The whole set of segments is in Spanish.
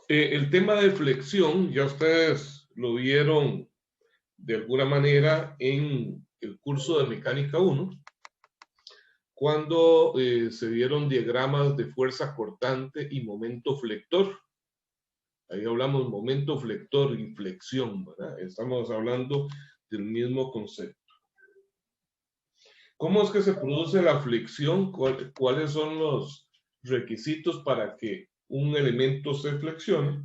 El tema de flexión, ya ustedes lo vieron de alguna manera en el curso de Mecánica 1, cuando se vieron diagramas de fuerza cortante y momento flector. Ahí hablamos momento flector y flexión, ¿verdad? Estamos hablando del mismo concepto. ¿Cómo es que se produce la flexión? ¿Cuáles son los requisitos para que un elemento se flexione?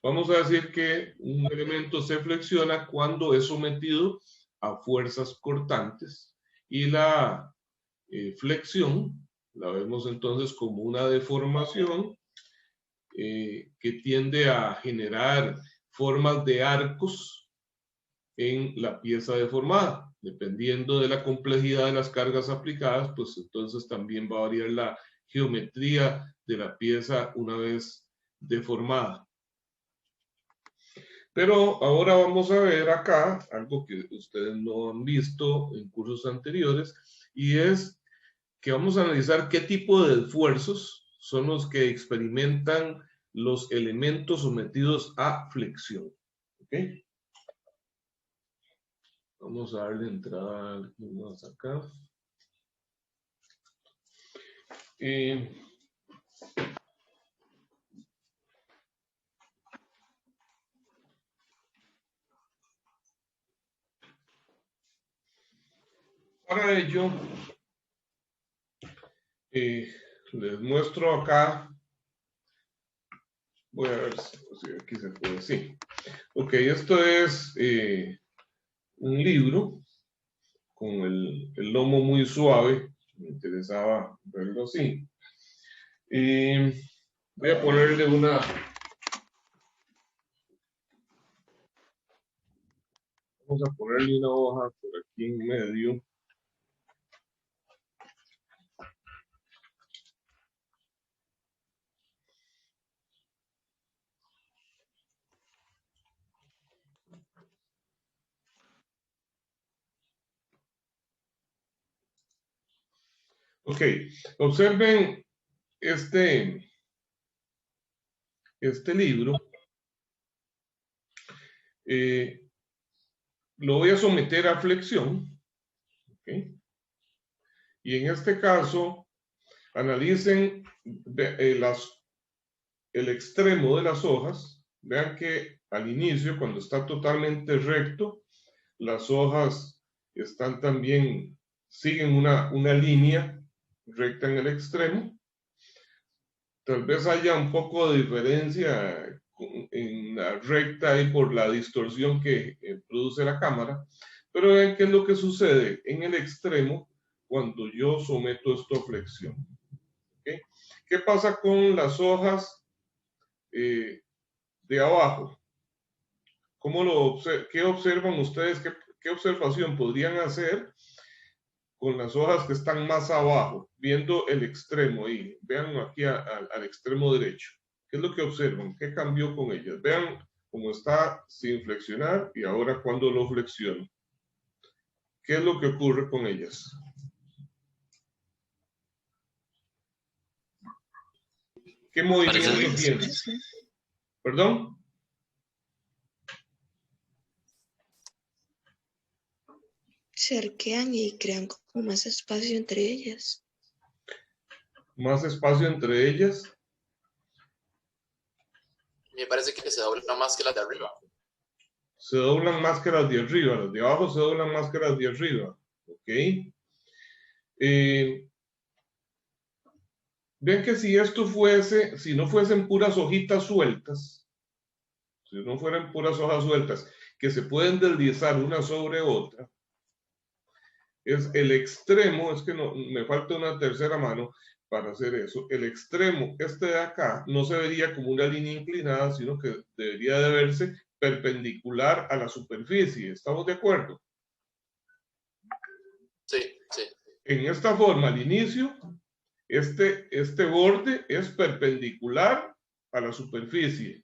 Vamos a decir que un elemento se flexiona cuando es sometido a fuerzas cortantes y la flexión la vemos entonces como una deformación que tiende a generar formas de arcos en la pieza deformada. Dependiendo de la complejidad de las cargas aplicadas, pues entonces también va a variar la geometría de la pieza una vez deformada. Pero ahora vamos a ver acá algo que ustedes no han visto en cursos anteriores, y es que vamos a analizar qué tipo de esfuerzos son los que experimentan los elementos sometidos a flexión. ¿Okay? Vamos a darle entrada más acá. Para ello, les muestro acá. Voy a ver si aquí se puede. Sí. Ok, esto es un libro con el lomo muy suave. Me interesaba verlo así. Voy a ponerle una... Vamos a ponerle una hoja por aquí en medio. Ok, observen este libro. Lo voy a someter a flexión. ¿Okay? Y en este caso, analicen el extremo de las hojas. Vean que al inicio, cuando está totalmente recto, las hojas están también, siguen una línea recta en el extremo. Tal vez haya un poco de diferencia en la recta y por la distorsión que produce la cámara, pero vean qué es lo que sucede en el extremo cuando yo someto esto a flexión. ¿Okay? ¿Qué pasa con las hojas de abajo? ¿Qué observan ustedes? ¿Qué observación podrían hacer con las hojas que están más abajo, viendo el extremo ahí? Vean aquí al extremo derecho. ¿Qué es lo que observan? ¿Qué cambió con ellas? Vean cómo está sin flexionar y ahora cuando lo flexiono. ¿Qué es lo que ocurre con ellas? ¿Qué movimiento tienen? ¿Perdón? Se arquean y crean como más espacio entre ellas. ¿Más espacio entre ellas? Me parece que se doblan más que las de arriba. Se doblan más que las de arriba. Las de abajo se doblan más que las de arriba. ¿Ok? Ven que si esto fuese, si no fuesen puras hojitas sueltas, si no fueran puras hojas sueltas, que se pueden deslizar una sobre otra, es el extremo, es que no, me falta una tercera mano para hacer eso, el extremo, este de acá, no se vería como una línea inclinada, sino que debería de verse perpendicular a la superficie. ¿Estamos de acuerdo? Sí, sí. En esta forma, al inicio, este borde es perpendicular a la superficie,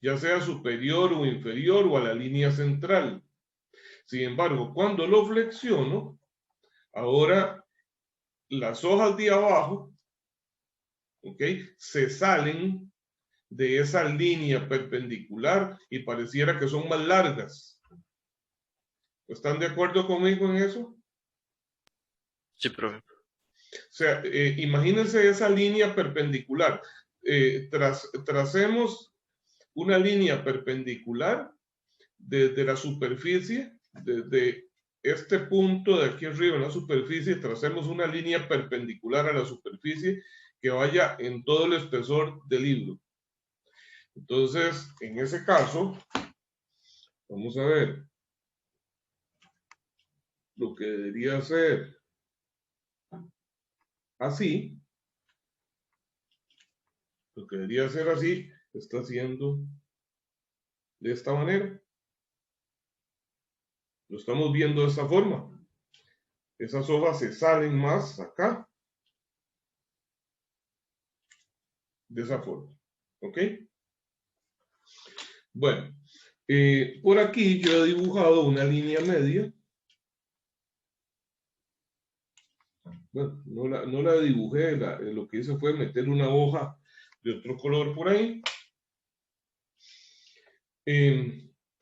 ya sea superior o inferior o a la línea central. Sin embargo, cuando lo flexiono, ahora las hojas de abajo, ¿ok?, se salen de esa línea perpendicular y pareciera que son más largas. ¿Están de acuerdo conmigo en eso? Sí, profe. O sea, imagínense esa línea perpendicular. Tracemos una línea perpendicular desde la superficie, desde este punto de aquí arriba en la superficie, tracemos una línea perpendicular a la superficie que vaya en todo el espesor del libro. Entonces, en ese caso, vamos a ver lo que debería ser así. Lo que debería ser así está haciendo de esta manera. Lo estamos viendo de esta forma. Esas hojas se salen más acá. De esa forma. ¿Ok? Bueno, por aquí yo he dibujado una línea media. Bueno, no la dibujé, lo que hice fue meter una hoja de otro color por ahí.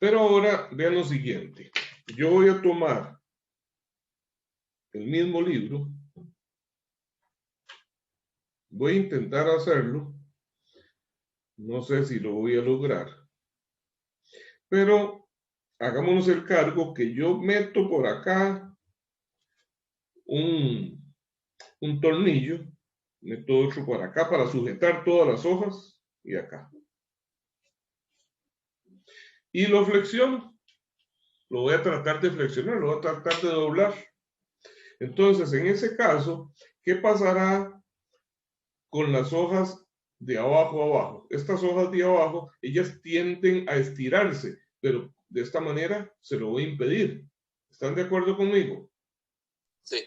Pero ahora vean lo siguiente. Yo voy a tomar el mismo libro. Voy a intentar hacerlo. No sé si lo voy a lograr. Pero hagámonos el cargo que yo meto por acá un tornillo, meto otro por acá para sujetar todas las hojas y acá. Y lo flexiono. Lo voy a tratar de flexionar, lo voy a tratar de doblar. Entonces, en ese caso, ¿qué pasará con las hojas de abajo a abajo? Estas hojas de abajo, ellas tienden a estirarse, pero de esta manera se lo voy a impedir. ¿Están de acuerdo conmigo? Sí.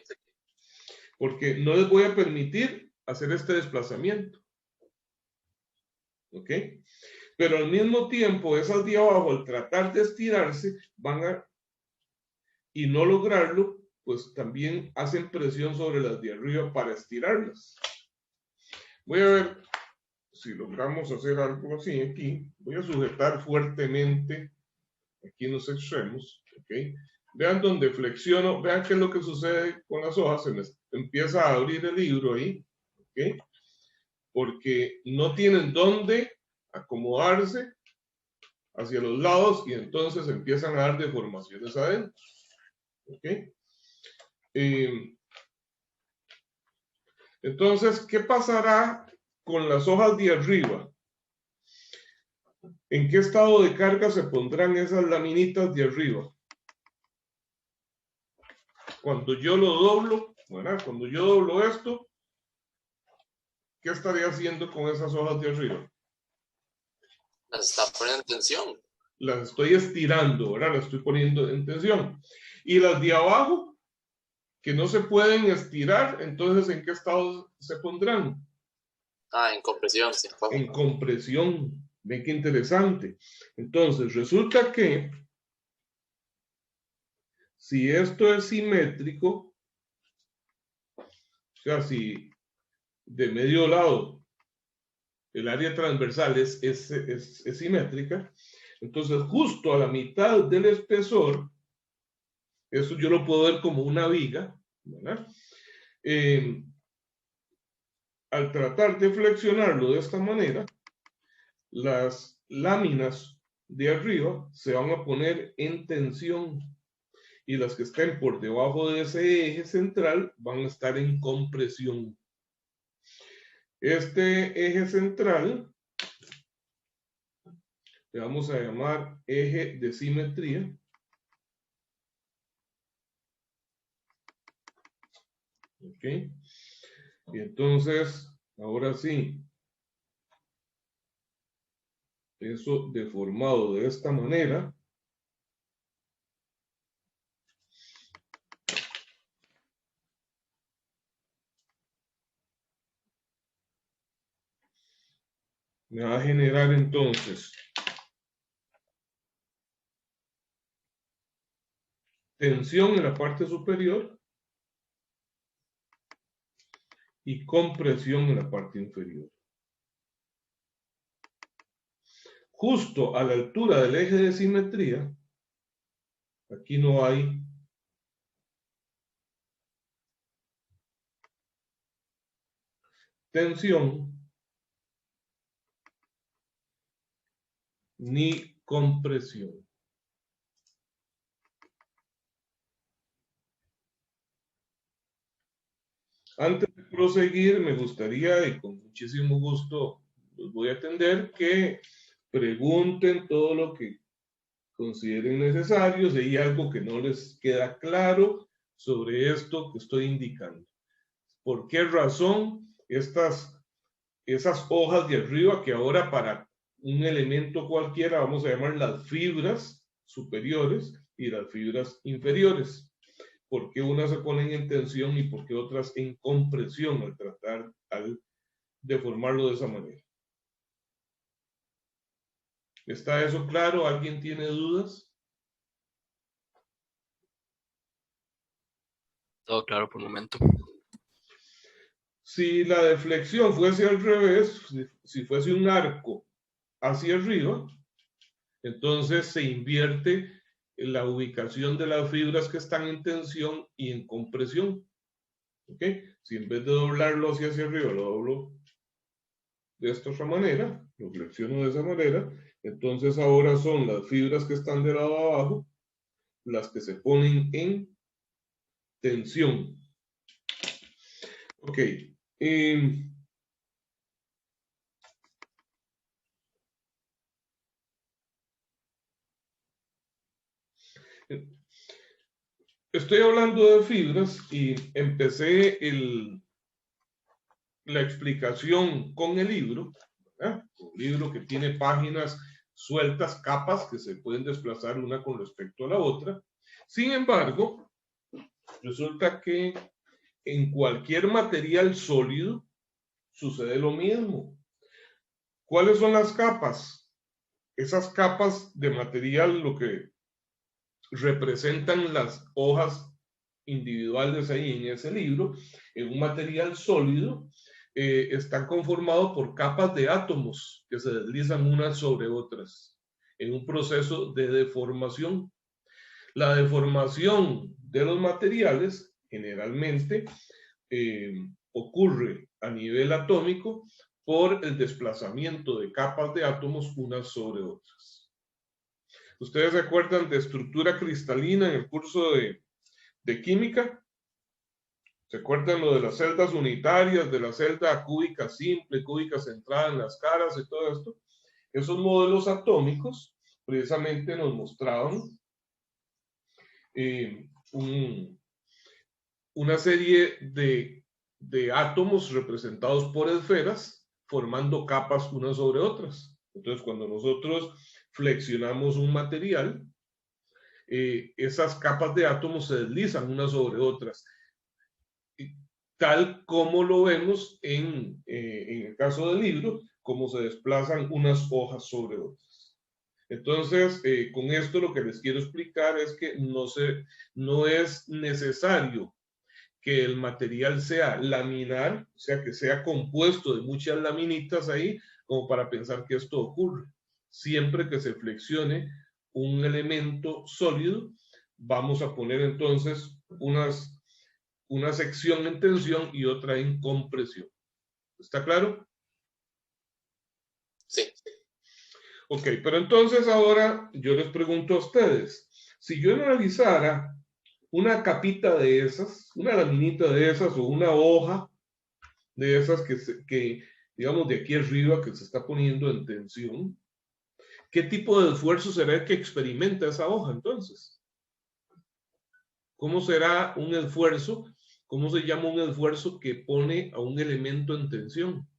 Porque no les voy a permitir hacer este desplazamiento. ¿Ok? Pero al mismo tiempo, esas de abajo, al tratar de estirarse, y no lograrlo, pues también hacen presión sobre las de arriba para estirarlas. Voy a ver si logramos hacer algo así aquí. Voy a sujetar fuertemente aquí en los extremos. ¿Ok? Vean donde flexiono, vean qué es lo que sucede con las hojas, se me empieza a abrir el libro ahí, ¿ok? Porque no tienen dónde acomodarse hacia los lados y entonces empiezan a dar deformaciones adentro, ¿ok? Entonces, ¿qué pasará con las hojas de arriba? ¿En qué estado de carga se pondrán esas laminitas de arriba? Cuando yo lo doblo, ¿verdad? Cuando yo doblo esto, ¿qué estaría haciendo con esas hojas de arriba? Las está poniendo en tensión. Las estoy estirando, ¿verdad? Las estoy poniendo en tensión. Y las de abajo, que no se pueden estirar, entonces, ¿en qué estado se pondrán? En compresión, sí. En compresión. Ven qué interesante. Entonces, resulta que si esto es simétrico, o sea, si de medio lado el área transversal es simétrica, entonces justo a la mitad del espesor, eso yo lo puedo ver como una viga, ¿verdad? Al tratar de flexionarlo de esta manera, las láminas de arriba se van a poner en tensión y las que estén por debajo de ese eje central van a estar en compresión. Este eje central le vamos a llamar eje de simetría. ¿Ok? Y entonces, ahora sí, eso deformado de esta manera, me va a generar entonces tensión en la parte superior y compresión en la parte inferior. justo a la altura del eje de simetría, aquí no hay tensión ni compresión. Antes de proseguir, me gustaría, y con muchísimo gusto los voy a atender, que pregunten todo lo que consideren necesario, si hay algo que no les queda claro sobre esto que estoy indicando. ¿Por qué razón esas hojas de arriba, que ahora para un elemento cualquiera vamos a llamar las fibras superiores y las fibras inferiores? ¿Por qué unas se ponen en tensión y por qué otras en compresión al deformarlo de esa manera? ¿Está eso claro? ¿Alguien tiene dudas? Todo claro por el momento. Si la deflexión fuese al revés, si fuese un arco hacia arriba, entonces se invierte la ubicación de las fibras que están en tensión y en compresión. ¿Ok? Si en vez de doblarlo hacia arriba, lo doblo de esta otra manera, lo flexiono de esa manera, entonces ahora son las fibras que están del lado de abajo las que se ponen en tensión. Ok. Estoy hablando de fibras y empecé la explicación con el libro, ¿verdad? Un libro que tiene páginas sueltas, capas que se pueden desplazar una con respecto a la otra. Sin embargo, resulta que en cualquier material sólido sucede lo mismo. ¿Cuáles son las capas? Esas capas de material, lo que representan las hojas individuales ahí en ese libro, en un material sólido, están conformados por capas de átomos que se deslizan unas sobre otras en un proceso de deformación. La deformación de los materiales generalmente ocurre a nivel atómico por el desplazamiento de capas de átomos unas sobre otras. ¿Ustedes se acuerdan de estructura cristalina en el curso de química? ¿Se acuerdan lo de las celdas unitarias, de la celda cúbica simple, cúbica centrada en las caras y todo esto? Esos modelos atómicos precisamente nos mostraban una serie de átomos representados por esferas formando capas unas sobre otras. Entonces, cuando nosotros flexionamos un material, esas capas de átomos se deslizan unas sobre otras, tal como lo vemos en el caso del libro, como se desplazan unas hojas sobre otras. Entonces, con esto lo que les quiero explicar es que no es necesario que el material sea laminar, o sea, que sea compuesto de muchas laminitas ahí, como para pensar que esto ocurre. Siempre que se flexione un elemento sólido, vamos a poner entonces una sección en tensión y otra en compresión. ¿Está claro? Sí. Ok, pero entonces ahora yo les pregunto a ustedes, si yo analizara una capita de esas, una laminita de esas o una hoja de esas que digamos de aquí arriba que se está poniendo en tensión, ¿qué tipo de esfuerzo será el que experimenta esa hoja entonces? ¿Cómo será un esfuerzo? ¿Cómo se llama un esfuerzo que pone a un elemento en tensión?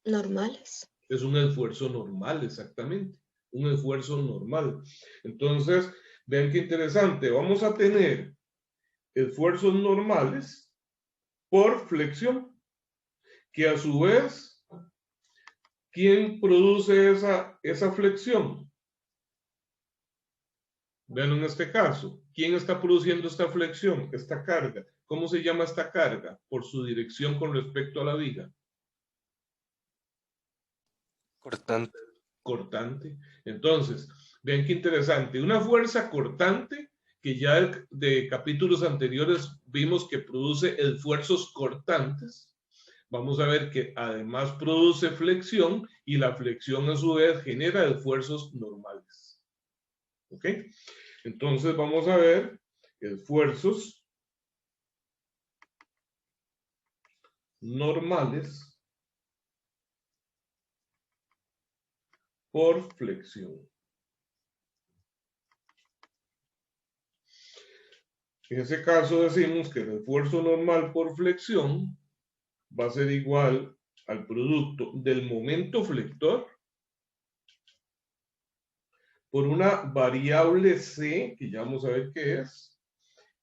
Normales. Es un esfuerzo normal, exactamente. Un esfuerzo normal. Entonces, vean qué interesante. Vamos a tener esfuerzos normales por flexión, que a su vez, ¿quién produce esa flexión? Vean en este caso, ¿quién está produciendo esta flexión, esta carga? ¿Cómo se llama esta carga? Por su dirección con respecto a la viga. Cortante. Cortante. Entonces, vean qué interesante. Una fuerza cortante que ya de capítulos anteriores vimos que produce esfuerzos cortantes. Vamos a ver que además produce flexión y la flexión a su vez genera esfuerzos normales. ¿Ok? Entonces vamos a ver esfuerzos normales por flexión. En ese caso decimos que el esfuerzo normal por flexión va a ser igual al producto del momento flector por una variable C, que ya vamos a ver qué es,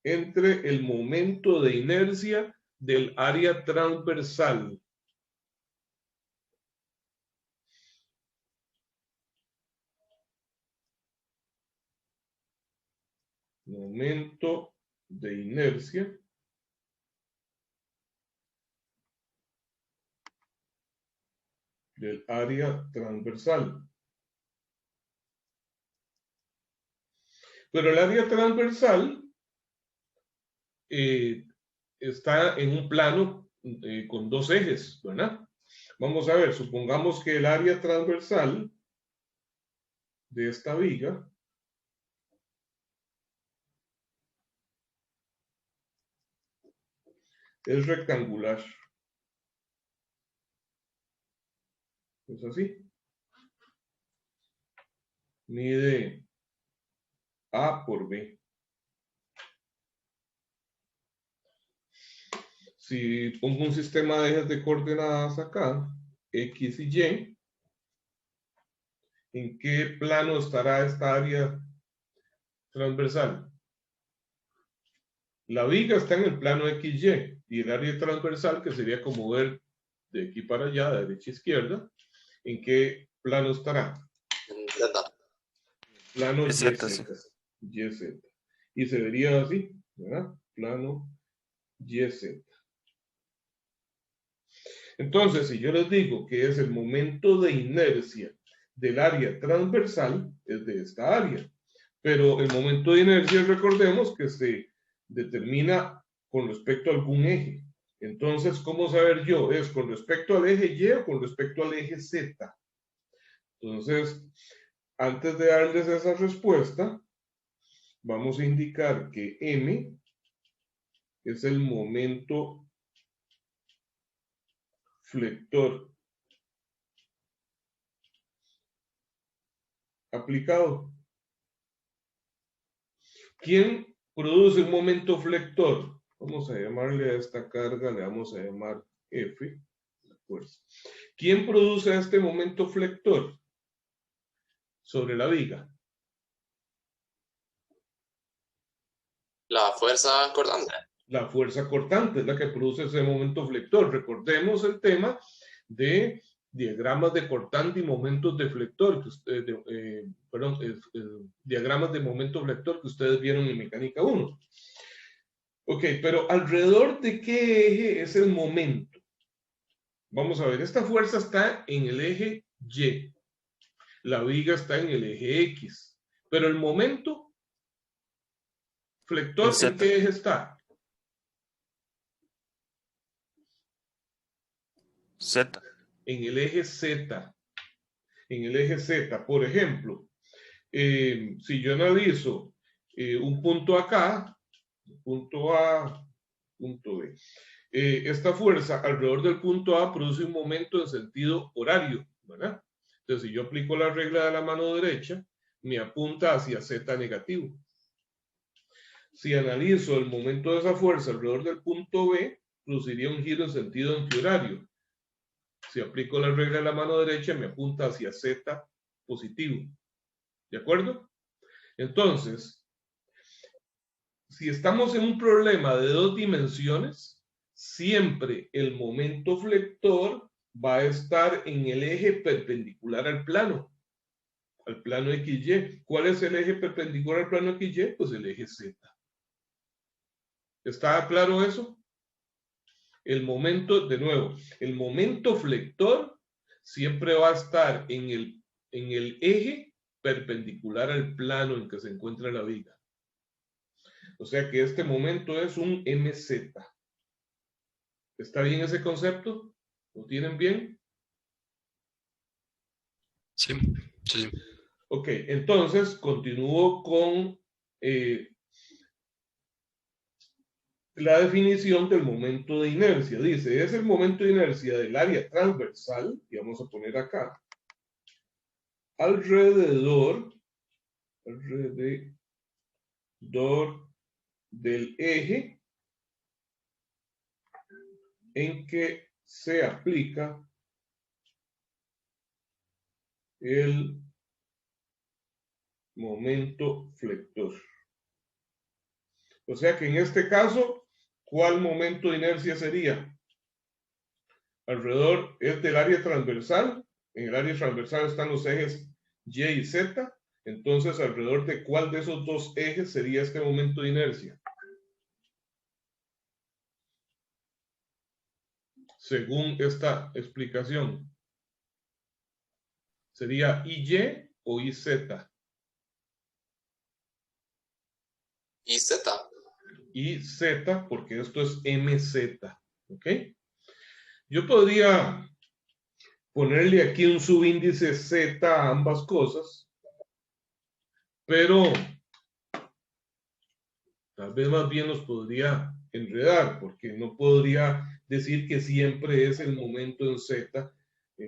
entre el momento de inercia del área transversal. Momento de inercia del área transversal. Pero el área transversal está en un plano con dos ejes, ¿verdad? Vamos a ver, supongamos que el área transversal de esta viga es rectangular. Es así. Mide A por B. Si pongo un sistema de ejes de coordenadas acá, X y Y, ¿en qué plano estará esta área transversal? La viga está en el plano XY y el área transversal, que sería como ver de aquí para allá, de derecha a izquierda, ¿en qué plano estará? En Z. Plano YZ, YZ. YZ. Y se vería así, ¿verdad? Plano YZ. Entonces, si yo les digo que es el momento de inercia del área transversal, es de esta área. Pero el momento de inercia, recordemos que se determina con respecto a algún eje. Entonces, ¿cómo saber yo? ¿Es con respecto al eje Y o con respecto al eje Z? Entonces, antes de darles esa respuesta, vamos a indicar que M es el momento flector aplicado. ¿Quién produce un momento flector? Vamos a llamarle a esta carga, le vamos a llamar F, la fuerza. ¿Quién produce este momento flector sobre la viga? La fuerza cortante. La fuerza cortante es la que produce ese momento flector. Recordemos el tema de diagramas de cortante y momentos de flector, diagramas de momento flector que ustedes vieron en mecánica 1. Ok, pero ¿alrededor de qué eje es el momento? Vamos a ver, esta fuerza está en el eje Y, la viga está en el eje X, pero el momento flector, ¿en qué eje está? Z. En el eje Z. En el eje Z, por ejemplo, si yo analizo un punto acá, punto A, punto B, esta fuerza alrededor del punto A produce un momento en sentido horario, ¿verdad? Entonces, si yo aplico la regla de la mano derecha, me apunta hacia Z negativo. Si analizo el momento de esa fuerza alrededor del punto B, produciría un giro en sentido antihorario. Si aplico la regla de la mano derecha, me apunta hacia Z positivo. ¿De acuerdo? Entonces, si estamos en un problema de dos dimensiones, siempre el momento flector va a estar en el eje perpendicular al plano XY. ¿Cuál es el eje perpendicular al plano XY? Pues el eje Z. ¿Está claro eso? El momento, de nuevo, el momento flector siempre va a estar en el eje perpendicular al plano en que se encuentra la viga. O sea que este momento es un MZ. ¿Está bien ese concepto? ¿Lo tienen bien? Sí, sí, sí. Ok, entonces continúo con la definición del momento de inercia. Dice, es el momento de inercia del área transversal, y vamos a poner acá, alrededor del eje en que se aplica el momento flector. O sea que en este caso, ¿cuál momento de inercia sería? Alrededor es del área transversal. En el área transversal están los ejes Y y Z. Entonces, ¿alrededor de cuál de esos dos ejes sería este momento de inercia? Según esta explicación. ¿Sería IY o IZ? IZ. IZ, porque esto es MZ. ¿Ok? Yo podría ponerle aquí un subíndice Z a ambas cosas, pero tal vez más bien los podría enredar, porque no podría decir que siempre es el momento en Z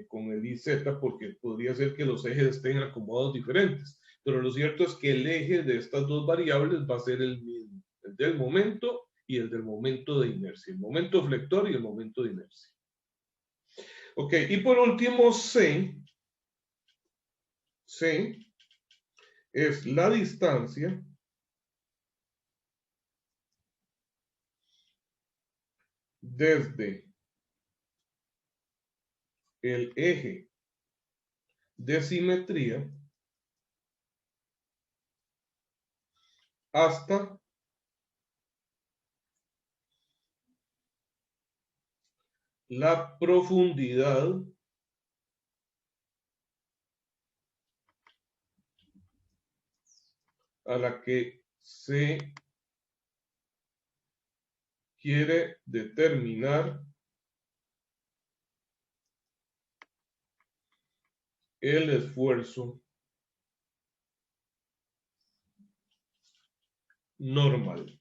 con el IZ, porque podría ser que los ejes estén acomodados diferentes. Pero lo cierto es que el eje de estas dos variables va a ser el mismo, el del momento y el del momento de inercia, el momento flector y el momento de inercia. Ok, y por último, C es la distancia desde el eje de simetría hasta la profundidad a la que se quiere determinar el esfuerzo normal.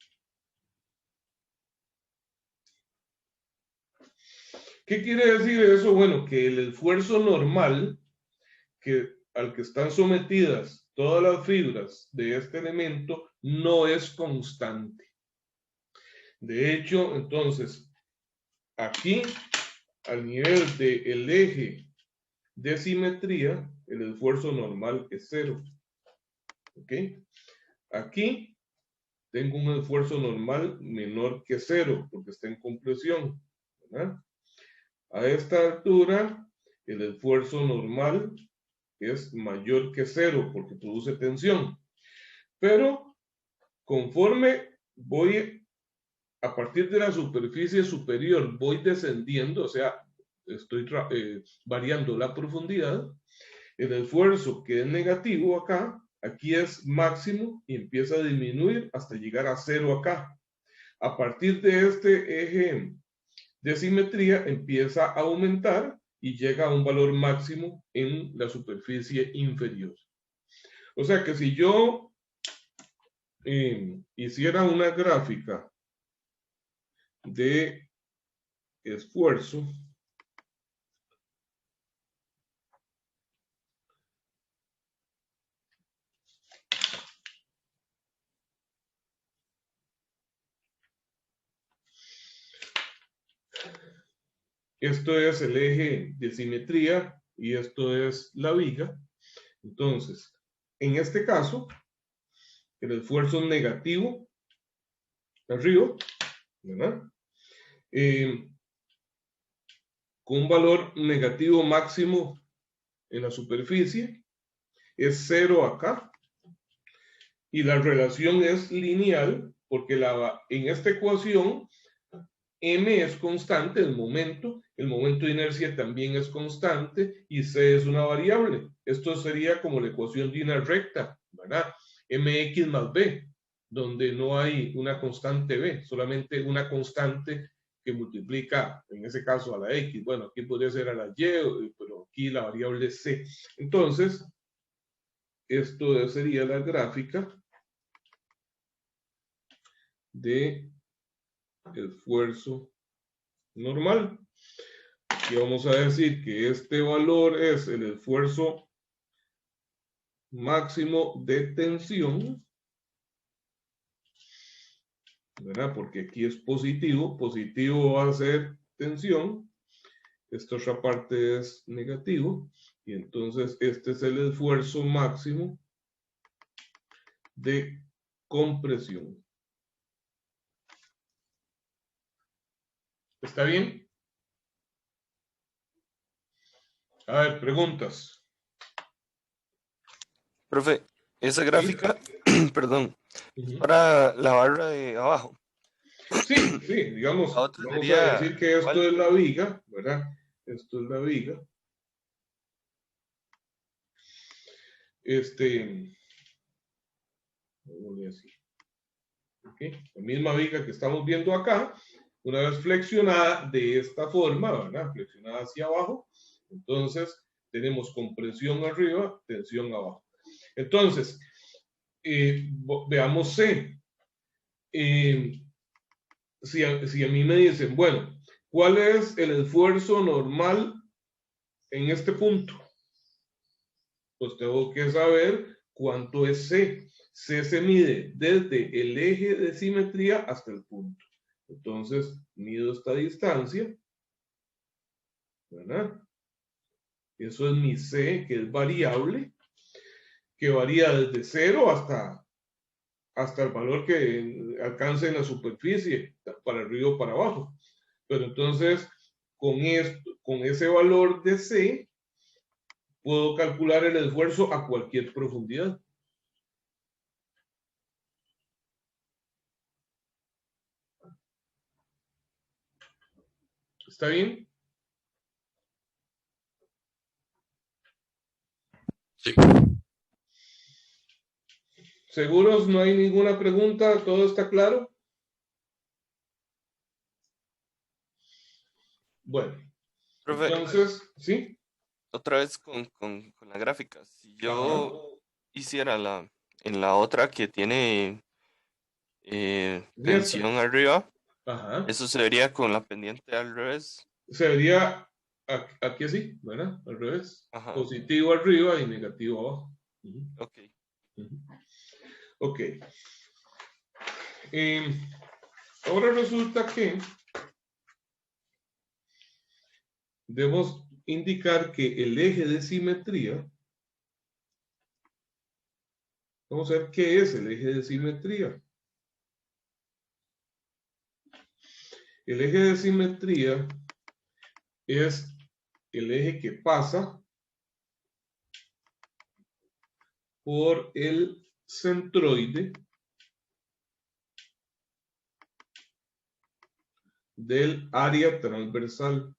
¿Qué quiere decir eso? Bueno, que el esfuerzo normal al que están sometidas todas las fibras de este elemento no es constante. De hecho, entonces, aquí, al nivel del eje de simetría, el esfuerzo normal es 0. ¿Ok? Aquí tengo un esfuerzo normal menor que 0, porque está en compresión, ¿verdad? A esta altura, el esfuerzo normal es mayor que 0, porque produce tensión. Pero, conforme voy a partir de la superficie superior, voy descendiendo, o sea, estoy variando la profundidad, el esfuerzo que es negativo acá, aquí es máximo y empieza a disminuir hasta llegar a 0 acá. A partir de este eje de simetría empieza a aumentar y llega a un valor máximo en la superficie inferior. O sea que si yo hiciera una gráfica de esfuerzo, esto es el eje de simetría y esto es la viga. Entonces, en este caso, el esfuerzo negativo arriba, ¿verdad? Con un valor negativo máximo en la superficie, es 0 acá, y la relación es lineal, porque en esta ecuación M es constante, el momento de inercia también es constante y C es una variable. Esto sería como la ecuación de una recta, ¿verdad? Mx más B, donde no hay una constante B, solamente una constante que multiplica, en ese caso, a la X. Bueno, aquí podría ser a la Y, pero aquí la variable es C. Entonces, esto sería la gráfica de esfuerzo normal. Y vamos a decir que este valor es el esfuerzo máximo de tensión, ¿verdad? Porque aquí es positivo, positivo va a ser tensión, esta otra parte es negativo, y entonces este es el esfuerzo máximo de compresión. ¿Está bien? A ver, preguntas. Profe, esa gráfica, perdón, Ujú. para la barra de abajo. Sí, digamos, La otra vamos a sería decir que esto igual. es la viga, ¿verdad? Esto es la viga. Voy a decir, ¿okay? La misma viga que estamos viendo acá, una vez flexionada de esta forma, ¿verdad? Flexionada hacia abajo, entonces tenemos compresión arriba, tensión abajo. Entonces, veamos C. Si a mí me dicen, bueno, ¿cuál es el esfuerzo normal en este punto? Pues tengo que saber cuánto es C. C se mide desde el eje de simetría hasta el punto. Entonces, mido esta distancia, ¿verdad? Eso es mi C, que es variable, que varía desde 0 hasta el valor que alcance en la superficie, para arriba o para abajo. Pero entonces, con ese valor de C, puedo calcular el esfuerzo a cualquier profundidad. ¿Está bien? Sí. ¿Seguros? ¿No hay ninguna pregunta? ¿Todo está claro? Bueno, Profe, entonces, ¿sí? otra vez con la gráfica. Si Ajá. yo hiciera en la otra que tiene Cierto. tensión arriba, Ajá. eso se vería con la pendiente al revés. Se vería aquí así, ¿verdad? Al revés. Ajá, Positivo arriba y negativo abajo. Ujú, ok. ujú. Ok. Ahora resulta que debemos indicar que el eje de simetría, vamos a ver qué es el eje de simetría. El eje de simetría es el eje que pasa por el centroide del área transversal.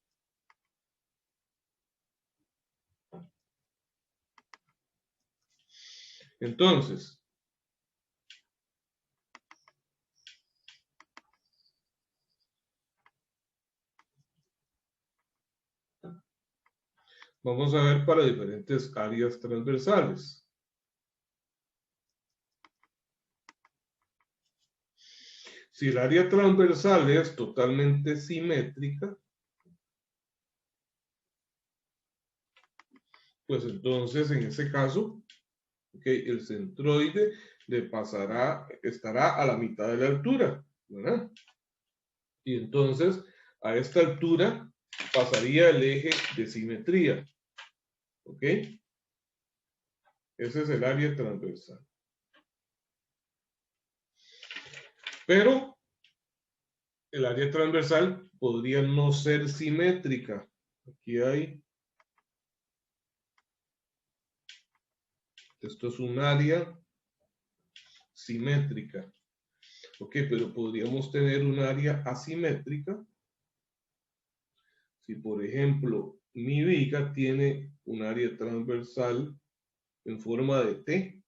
Entonces, vamos a ver para diferentes áreas transversales. Si el área transversal es totalmente simétrica, pues entonces en ese caso, okay, el centroide estará a la mitad de la altura, ¿verdad? Y entonces a esta altura pasaría el eje de simetría, ¿ok? Ese es el área transversal. Pero el área transversal podría no ser simétrica. Aquí hay, esto es un área simétrica. Ok, pero podríamos tener un área asimétrica. si por ejemplo mi viga tiene un área transversal en forma de T.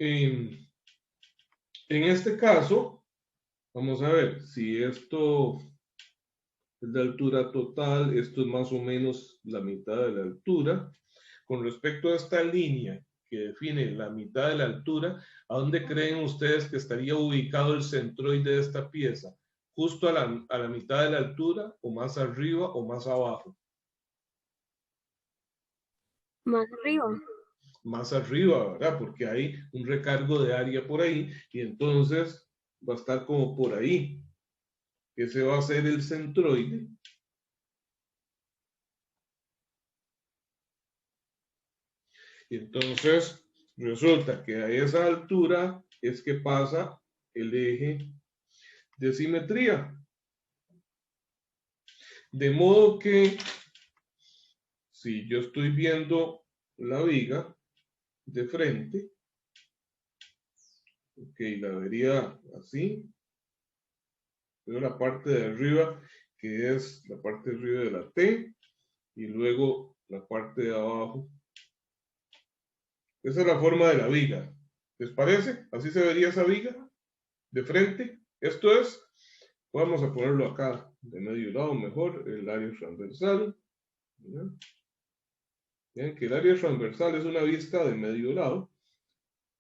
En este caso, vamos a ver si esto es de altura total, esto es más o menos la mitad de la altura. Con respecto a esta línea que define la mitad de la altura, ¿a dónde creen ustedes que estaría ubicado el centroide de esta pieza? ¿Justo a la mitad de la altura, o más arriba, o más abajo? Más arriba. Más arriba, ¿verdad? Porque hay un recargo de área por ahí, y entonces va a estar como por ahí. Ese va a ser el centroide. Y entonces resulta que a esa altura es que pasa el eje de simetría. De modo que si yo estoy viendo la viga de frente, ok, la vería así. Veo la parte de arriba, que es la parte de arriba de la T, y luego la parte de abajo. Esa es la forma de la viga. ¿Les parece? Así se vería esa viga de frente. Esto es, vamos a ponerlo acá de medio lado mejor, el área transversal. Vean que el área transversal es una vista de medio lado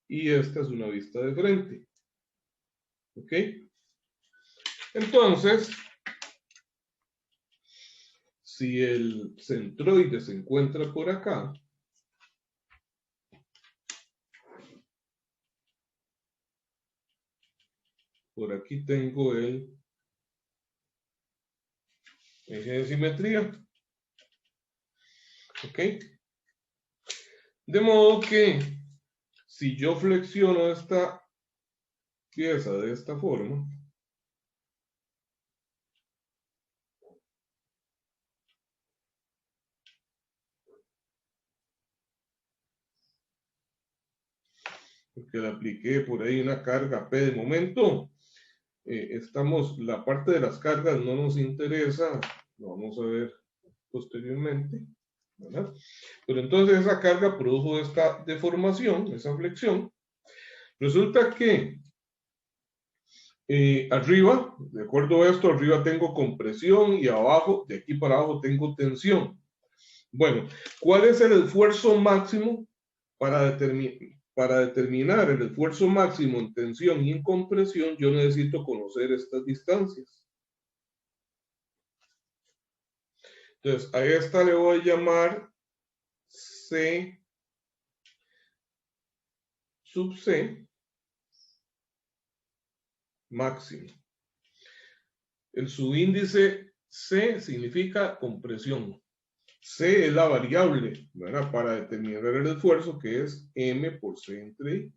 y esta es una vista de frente. ¿Ok? Entonces, si el centroide se encuentra por acá, por aquí tengo el eje de simetría. ¿Ok? De modo que si yo flexiono esta pieza de esta forma, porque le apliqué por ahí una carga P de momento, la parte de las cargas no nos interesa, lo vamos a ver posteriormente, ¿verdad? Pero entonces esa carga produjo esta deformación, esa flexión. Resulta que arriba, de acuerdo a esto, arriba tengo compresión y abajo, de aquí para abajo, tengo tensión. Bueno, ¿cuál es el esfuerzo máximo para determinar el esfuerzo máximo en tensión y en compresión? Yo necesito conocer estas distancias. Entonces, a esta le voy a llamar C sub C máximo. El subíndice C significa compresión. C es la variable, ¿verdad?, para determinar el esfuerzo, que es M por C entre I.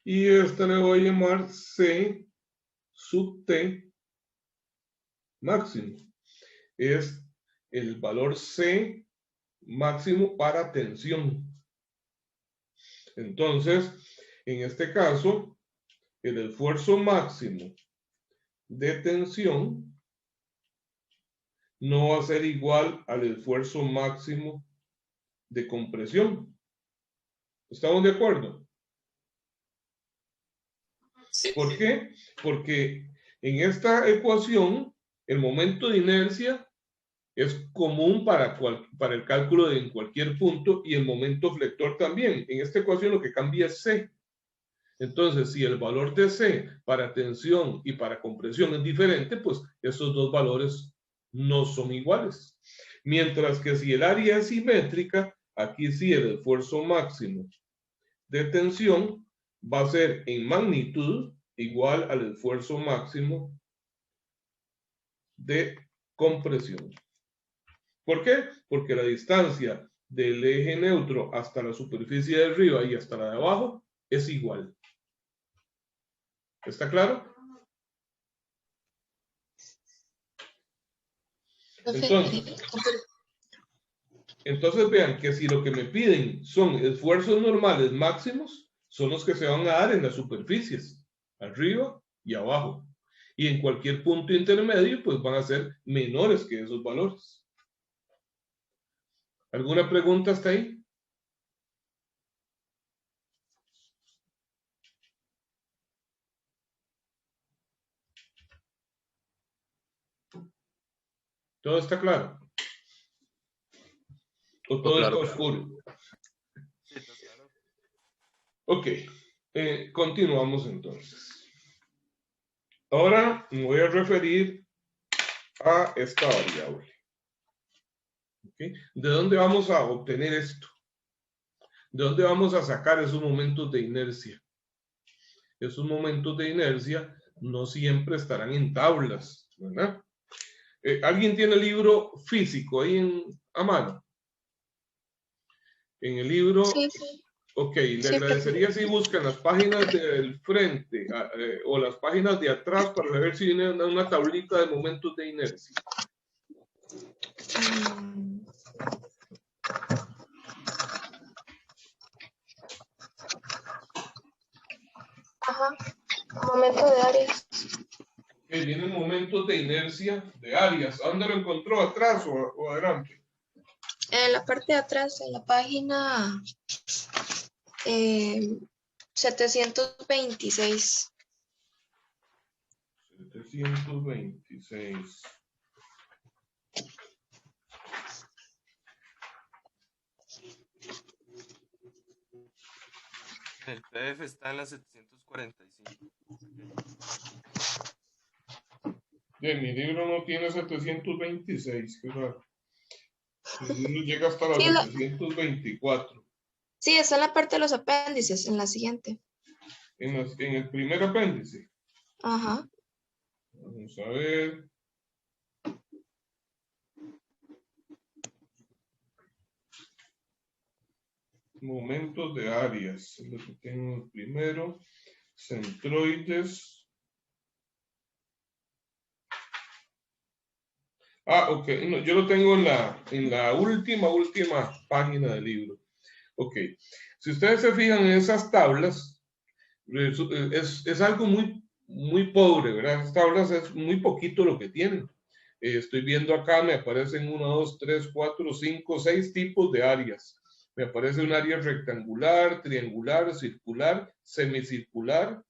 Y esta le voy a llamar C sub T máximo. Es el valor C máximo para tensión. Entonces, en este caso, el esfuerzo máximo de tensión no va a ser igual al esfuerzo máximo de compresión. ¿Estamos de acuerdo? Sí. ¿Por qué? Porque en esta ecuación el momento de inercia es común para el cálculo en cualquier punto, y el momento flector también. En esta ecuación lo que cambia es C. Entonces, si el valor de C para tensión y para compresión es diferente, pues esos dos valores no son iguales. Mientras que si el área es simétrica, aquí sí el esfuerzo máximo de tensión va a ser en magnitud igual al esfuerzo máximo de compresión. ¿Por qué? Porque la distancia del eje neutro hasta la superficie de arriba y hasta la de abajo es igual. ¿Está claro? Entonces vean que si lo que me piden son esfuerzos normales máximos, son los que se van a dar en las superficies, arriba y abajo. Y en cualquier punto intermedio, pues van a ser menores que esos valores. ¿Alguna pregunta hasta ahí? ¿Todo está claro? ¿O todo está oscuro? Ok, continuamos entonces. Ahora me voy a referir a esta variable. ¿Okay? ¿De dónde vamos a obtener esto? ¿De dónde vamos a sacar esos momentos de inercia? Esos momentos de inercia no siempre estarán en tablas, ¿verdad? ¿Alguien tiene el libro físico ahí a mano? En el libro, Sí. ok, le agradecería si buscan las páginas del frente o las páginas de atrás para ver si viene una tablita de momentos de inercia. Ajá, momento de áreas. Vienen momentos de inercia de áreas. ¿A dónde lo encontró? ¿Atrás o adelante? En la parte de atrás, en la página 726. 726. El PDF está en la 745. Bien, mi libro no tiene 726, qué raro. Mi libro llega hasta la 724. Sí, está en la parte de los apéndices, en la siguiente. En el primer apéndice. Ajá. Vamos a ver. Momentos de áreas. Es lo que tengo primero. Centroides. Ah, ok. No, yo lo tengo en la última página del libro. Ok. Si ustedes se fijan en esas tablas, es algo muy pobre, ¿verdad? Esas tablas es muy poquito lo que tienen. Estoy viendo acá, me aparecen 1, 2, 3, 4, 5, 6 tipos de áreas. Me aparece un área rectangular, triangular, circular, semicircular,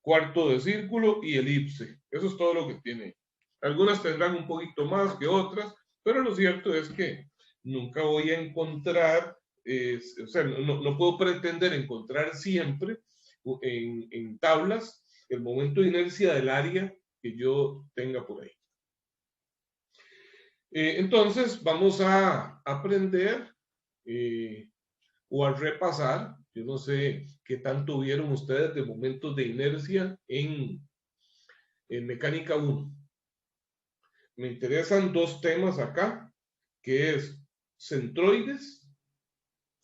cuarto de círculo y elipse. Eso es todo lo que tiene. Algunas tendrán un poquito más que otras, pero lo cierto es que nunca voy a encontrar, o sea, no puedo pretender encontrar siempre en tablas el momento de inercia del área que yo tenga por ahí. Entonces vamos a aprender o a repasar, yo no sé qué tanto vieron ustedes de momentos de inercia en mecánica 1. Me interesan dos temas acá, que es centroides,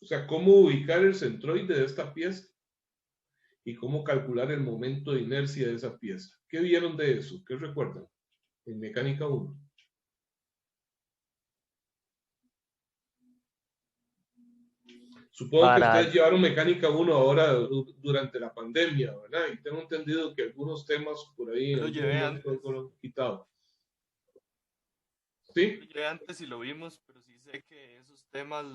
o sea, cómo ubicar el centroide de esta pieza y cómo calcular el momento de inercia de esa pieza. ¿Qué vieron de eso? ¿Qué recuerdan en mecánica 1? Supongo que ustedes llevaron mecánica 1 ahora durante la pandemia, ¿verdad? Y tengo entendido que algunos temas por ahí Lo llevé antes. fueron quitados. ¿Sí? Lo llevé antes y lo vimos, pero sí sé que esos temas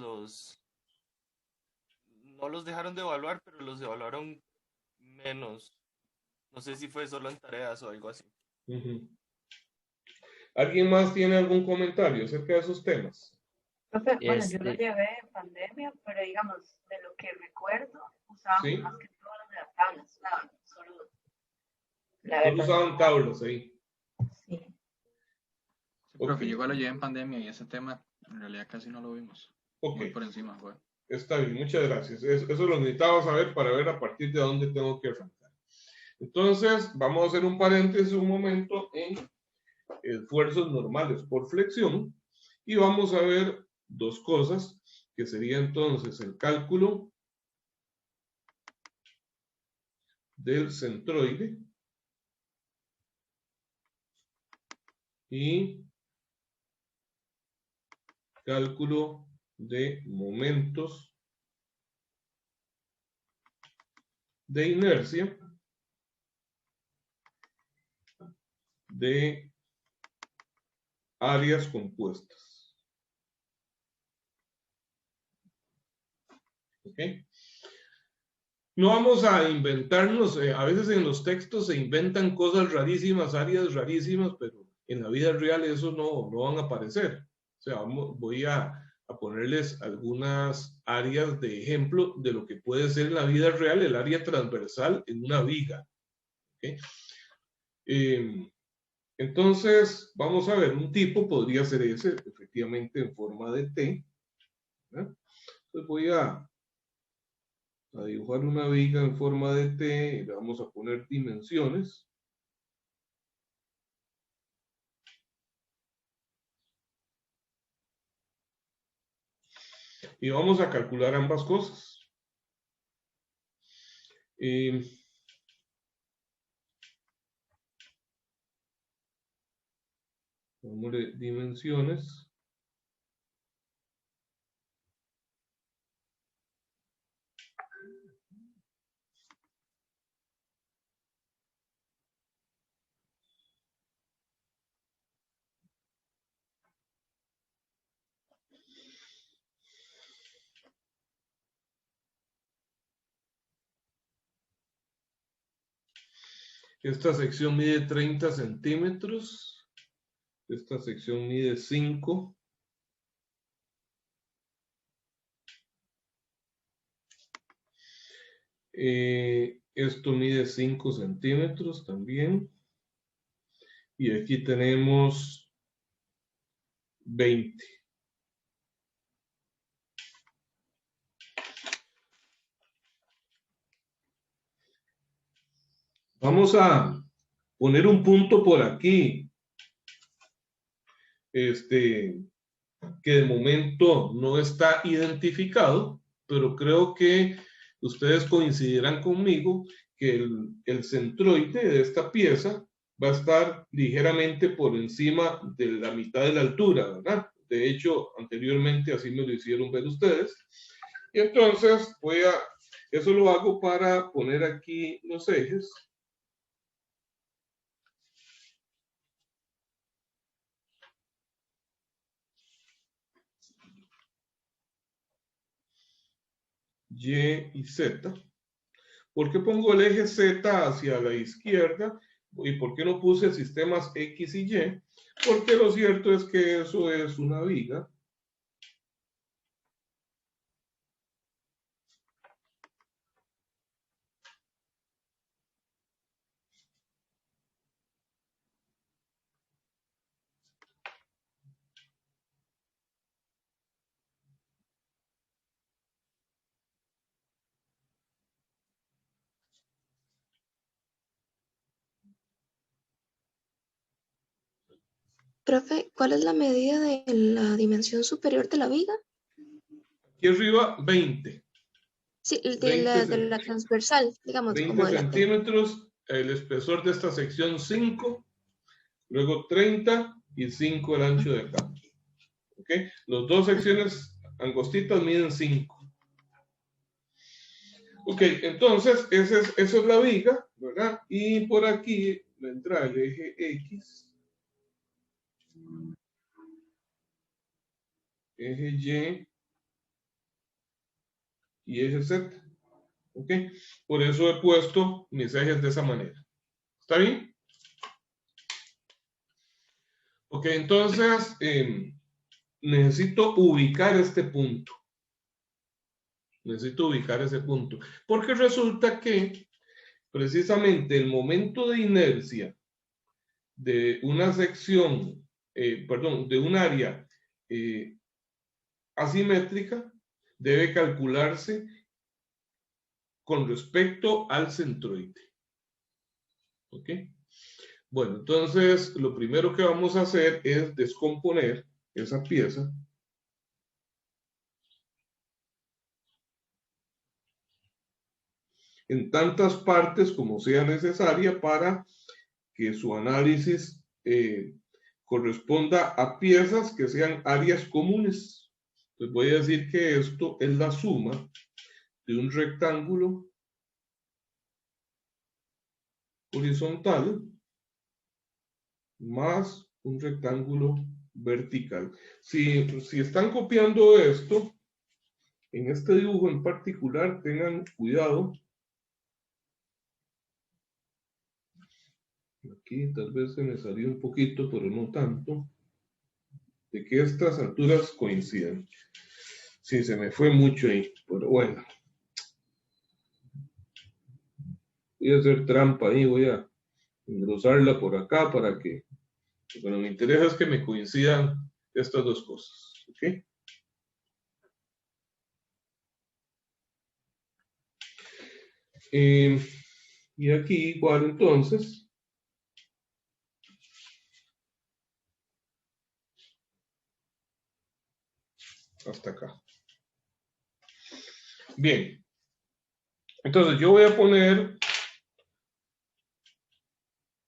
no los dejaron de evaluar, pero los evaluaron menos. No sé si fue solo en tareas o algo así. ¿Alguien más tiene algún comentario acerca de esos temas? Profe, bueno, yo lo llevé en pandemia, pero digamos, de lo que recuerdo, usábamos ¿Sí? más que todo los de las tablas, claro, Solo usaban tablas ahí. Sí. Sí, profe, yo igual lo llevé en pandemia y ese tema en realidad casi no lo vimos. Muy por encima, fue. Está bien, muchas gracias. Eso lo necesitaba saber para ver a partir de dónde tengo que arrancar. Entonces, vamos a hacer un paréntesis un momento en esfuerzos normales por flexión y vamos a ver dos cosas, que sería entonces el cálculo del centroide y Cálculo de momentos de inercia de áreas compuestas. ¿Ok? No vamos a inventarnos, a veces en los textos se inventan cosas rarísimas, áreas rarísimas, pero en la vida real eso no van a aparecer. O sea, voy a ponerles algunas áreas de ejemplo de lo que puede ser en la vida real el área transversal en una viga. ¿Okay? Entonces, vamos a ver, un tipo podría ser ese, efectivamente en forma de T. ¿Verdad? Entonces voy a dibujar una viga en forma de T y le vamos a poner dimensiones. Y vamos a calcular ambas cosas. Pongámosle dimensiones. Esta sección mide 30 centímetros. Esta sección mide 5. Esto mide 5 centímetros también. Y aquí tenemos 20. Vamos a poner un punto por aquí. Que de momento no está identificado, pero creo que ustedes coincidirán conmigo que el centroide de esta pieza va a estar ligeramente por encima de la mitad de la altura, ¿verdad? De hecho, anteriormente así me lo hicieron ver ustedes. Y entonces eso lo hago para poner aquí los ejes. Y y Z. ¿Por qué pongo el eje Z hacia la izquierda? ¿Y por qué no puse sistemas X y Y? Porque lo cierto es que eso es una viga. Profe, ¿cuál es la medida de la dimensión superior de la viga? Aquí arriba, 20. Sí, de la transversal, digamos. 20 como de centímetros, el espesor de esta sección 5, luego 30 y 5 el ancho de acá. ¿Ok? Las dos secciones angostitas miden 5. Ok, entonces esa es la viga, ¿verdad? Y por aquí vendrá el eje X, eje Y eje Z. ¿Ok? Por eso he puesto mis ejes de esa manera. ¿Está bien? Ok, entonces necesito ubicar este punto. Necesito ubicar ese punto. Porque resulta que precisamente el momento de inercia de una sección, de un área asimétrica debe calcularse con respecto al centroide. ¿Ok? Bueno, entonces lo primero que vamos a hacer es descomponer esa pieza en tantas partes como sea necesaria para que su análisis corresponda a piezas que sean áreas comunes. Entonces voy a decir que esto es la suma de un rectángulo horizontal más un rectángulo vertical. Si están copiando esto, en este dibujo en particular, tengan cuidado. Aquí tal vez se me salió un poquito, pero no tanto, de que estas alturas coincidan. Sí, se me fue mucho ahí, pero bueno. Voy a hacer trampa ahí, voy a engrosarla por acá para que, bueno, me interesa es que me coincidan estas dos cosas, ¿ok? Y aquí igual entonces, hasta acá. Bien, entonces yo voy a poner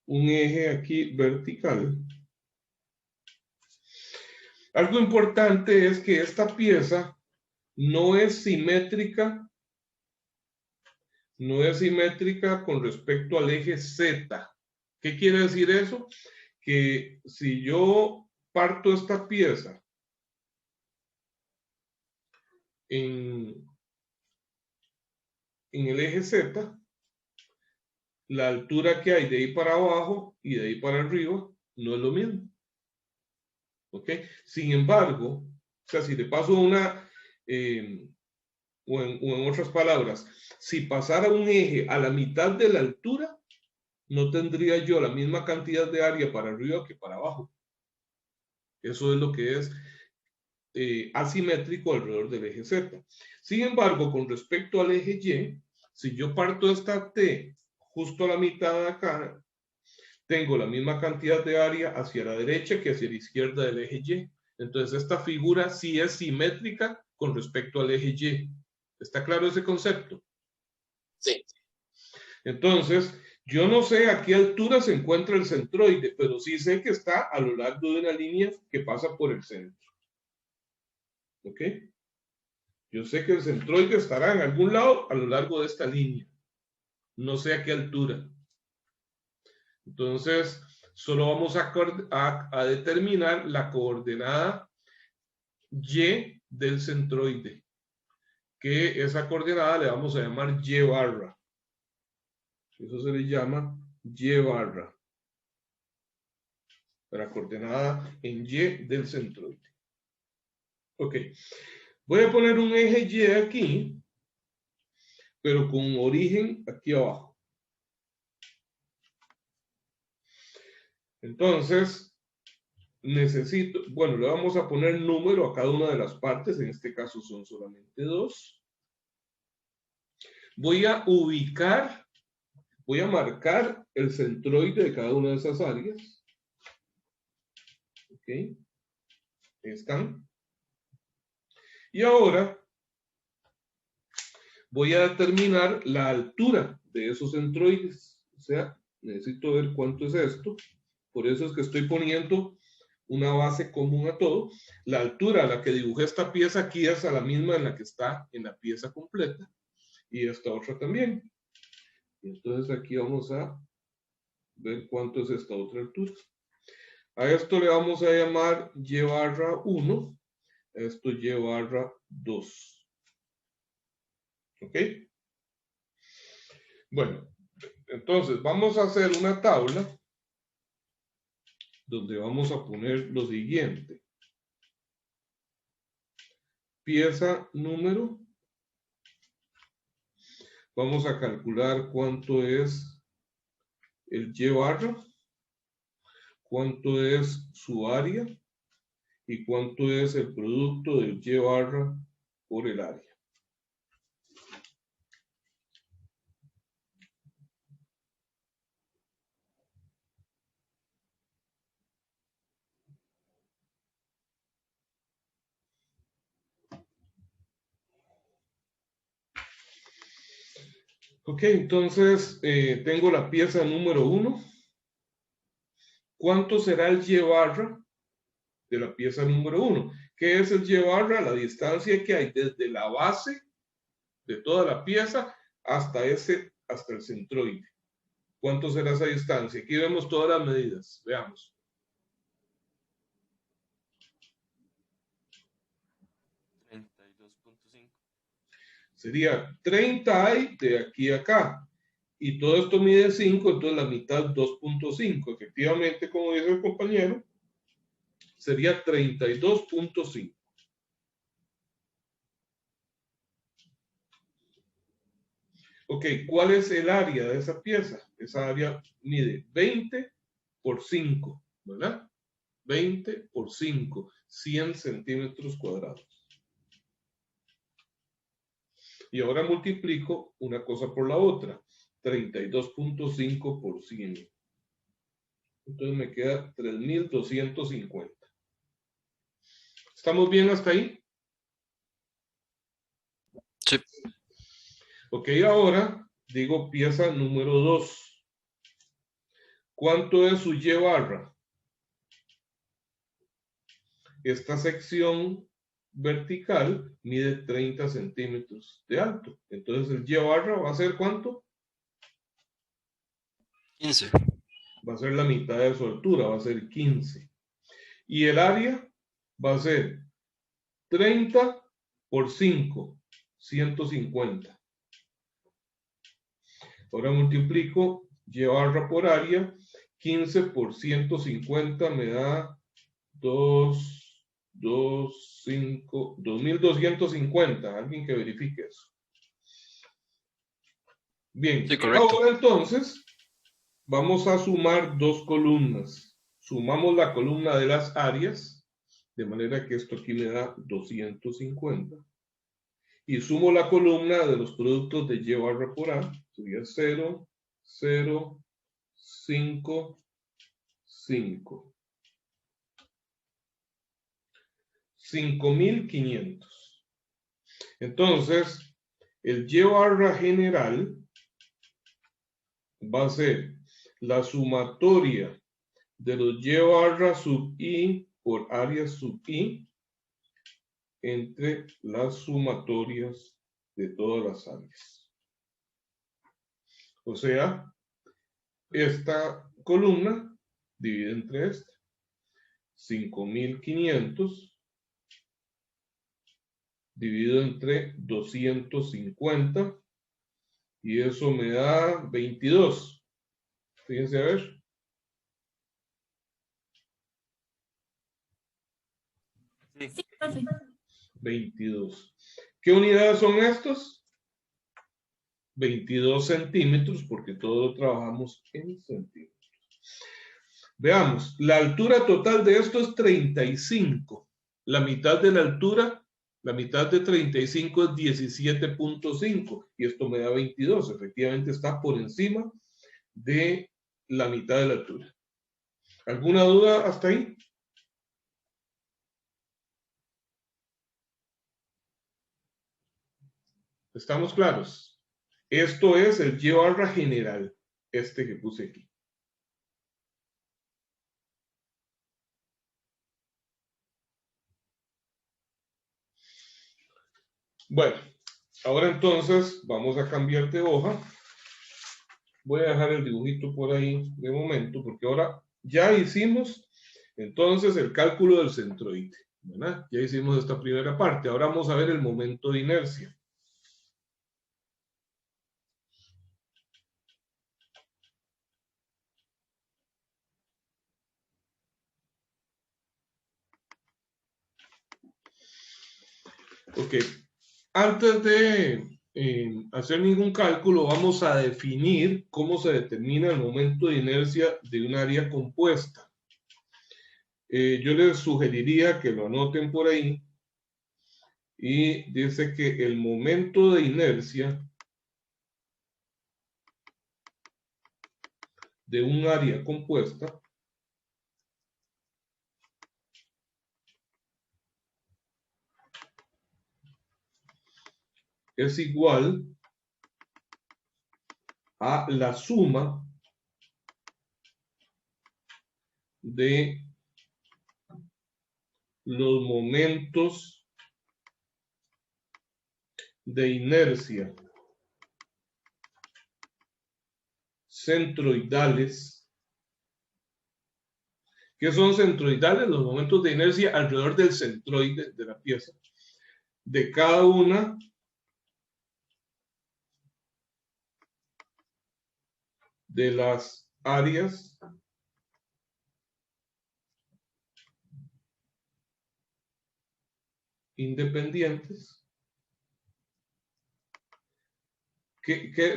un eje aquí vertical. Algo importante es que esta pieza no es simétrica con respecto al eje Z. ¿Qué quiere decir eso? Que si yo parto esta pieza en el eje Z, la altura que hay de ahí para abajo y de ahí para arriba no es lo mismo. ¿Ok? Sin embargo, o sea, si le paso una, o en otras palabras, si pasara un eje a la mitad de la altura, no tendría yo la misma cantidad de área para arriba que para abajo. Eso es lo que es asimétrico alrededor del eje Z. Sin embargo, con respecto al eje Y, si yo parto esta T justo a la mitad de acá, tengo la misma cantidad de área hacia la derecha que hacia la izquierda del eje Y. Entonces, esta figura sí es simétrica con respecto al eje Y. ¿Está claro ese concepto? Sí. Entonces, yo no sé a qué altura se encuentra el centroide, pero sí sé que está a lo largo de una línea que pasa por el centro. ¿Ok? Yo sé que el centroide estará en algún lado a lo largo de esta línea. No sé a qué altura. Entonces, solo vamos a determinar la coordenada Y del centroide, que esa coordenada le vamos a llamar Y barra. Eso se le llama Y barra. La coordenada en Y del centroide. Ok. Voy a poner un eje Y aquí, pero con origen aquí abajo. Entonces, necesito, bueno, le vamos a poner número a cada una de las partes, en este caso son solamente 2. Voy a ubicar, voy a marcar el centroide de cada una de esas áreas. Ok, ahí están. Y ahora voy a determinar la altura de esos centroides. O sea, necesito ver cuánto es esto. Por eso es que estoy poniendo una base común a todo. La altura a la que dibujé esta pieza aquí es a la misma en la que está en la pieza completa. Y esta otra también. Y entonces aquí vamos a ver cuánto es esta otra altura. A esto le vamos a llamar Y barra 1. A esto Y barra 2. ¿Ok? Bueno, entonces vamos a hacer una tabla donde vamos a poner lo siguiente. Pieza número. Vamos a calcular cuánto es el Y barra, cuánto es su área y cuánto es el producto del Y barra por el área. Ok, entonces tengo la pieza número 1. ¿cuánto será el Y barra de la pieza número 1? ¿Qué es el Y barra? La distancia que hay desde la base de toda la pieza hasta el centroide. ¿Cuánto será esa distancia? Aquí vemos todas las medidas. Veamos. Sería 30i de aquí a acá. Y todo esto mide 5, entonces la mitad 2.5. Efectivamente, como dice el compañero, sería 32.5. Ok, ¿cuál es el área de esa pieza? Esa área mide 20 por 5, ¿verdad? 20 por 5, 100 centímetros cuadrados. Y ahora multiplico una cosa por la otra. 32.5 por 100. Entonces me queda 3.250. ¿Estamos bien hasta ahí? Sí. Ok, ahora digo pieza número 2. ¿Cuánto es su Y barra? Esta sección vertical mide 30 centímetros de alto. Entonces el Y barra va a ser ¿cuánto? 15. Va a ser la mitad de su altura, va a ser 15. Y el área va a ser 30 por 5, 150. Ahora multiplico Y barra por área. 15 por 150 me da 2.250. Alguien que verifique eso. Bien, Sí, correcto. ahora entonces vamos a sumar dos columnas. Sumamos la columna de las áreas, de manera que esto aquí me da 250. Y sumo la columna de los productos de Y barra por A, sería 0, 0, 5, 5. 5.500. Entonces, el Y barra general va a ser la sumatoria de los Y barra sub I por área sub I entre las sumatorias de todas las áreas. O sea, esta columna divide entre esta. 5.500 dividido entre 250 y eso me da 22. Fíjense a ver. Sí. 22. ¿Qué unidades son estos? 22 centímetros, porque todo lo trabajamos en centímetros. Veamos, la altura total de esto es 35. La mitad de la altura, la mitad de 35 es 17.5 y esto me da 22. Efectivamente está por encima de la mitad de la altura. ¿Alguna duda hasta ahí? ¿Estamos claros? Esto es el Y barra general, este que puse aquí. Bueno, ahora entonces vamos a cambiar de hoja. Voy a dejar el dibujito por ahí de momento, porque ahora ya hicimos entonces el cálculo del centroide, ¿verdad? Ya hicimos esta primera parte. Ahora vamos a ver el momento de inercia. Ok, antes de hacer ningún cálculo, vamos a definir cómo se determina el momento de inercia de un área compuesta. Yo les sugeriría que lo anoten por ahí y dice que el momento de inercia de un área compuesta es igual a la suma de los momentos de inercia centroidales. ¿Qué son centroidales? Los momentos de inercia alrededor del centroide de la pieza, de cada una de las áreas independientes.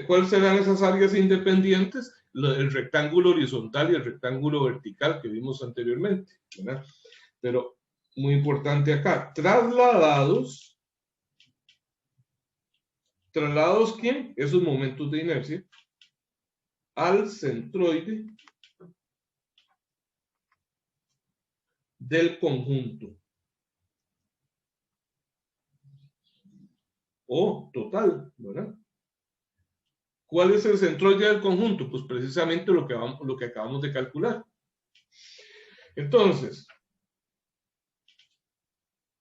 ¿Cuáles serán esas áreas independientes? El rectángulo horizontal y el rectángulo vertical que vimos anteriormente, ¿verdad? Pero muy importante acá, trasladados, ¿quién? Esos momentos de inercia al centroide del conjunto. O total, ¿verdad? ¿Cuál es el centroide del conjunto? Pues precisamente lo que acabamos de calcular. Entonces,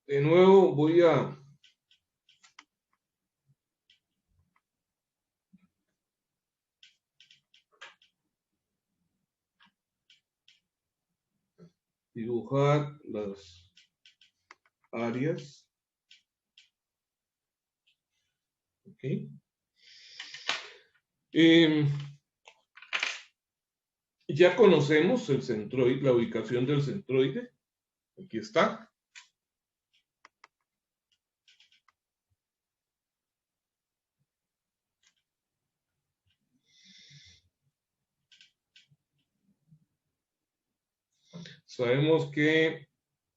de nuevo voy a dibujar las áreas. Ok. Ya conocemos el centroide, la ubicación del centroide. Aquí está. Sabemos que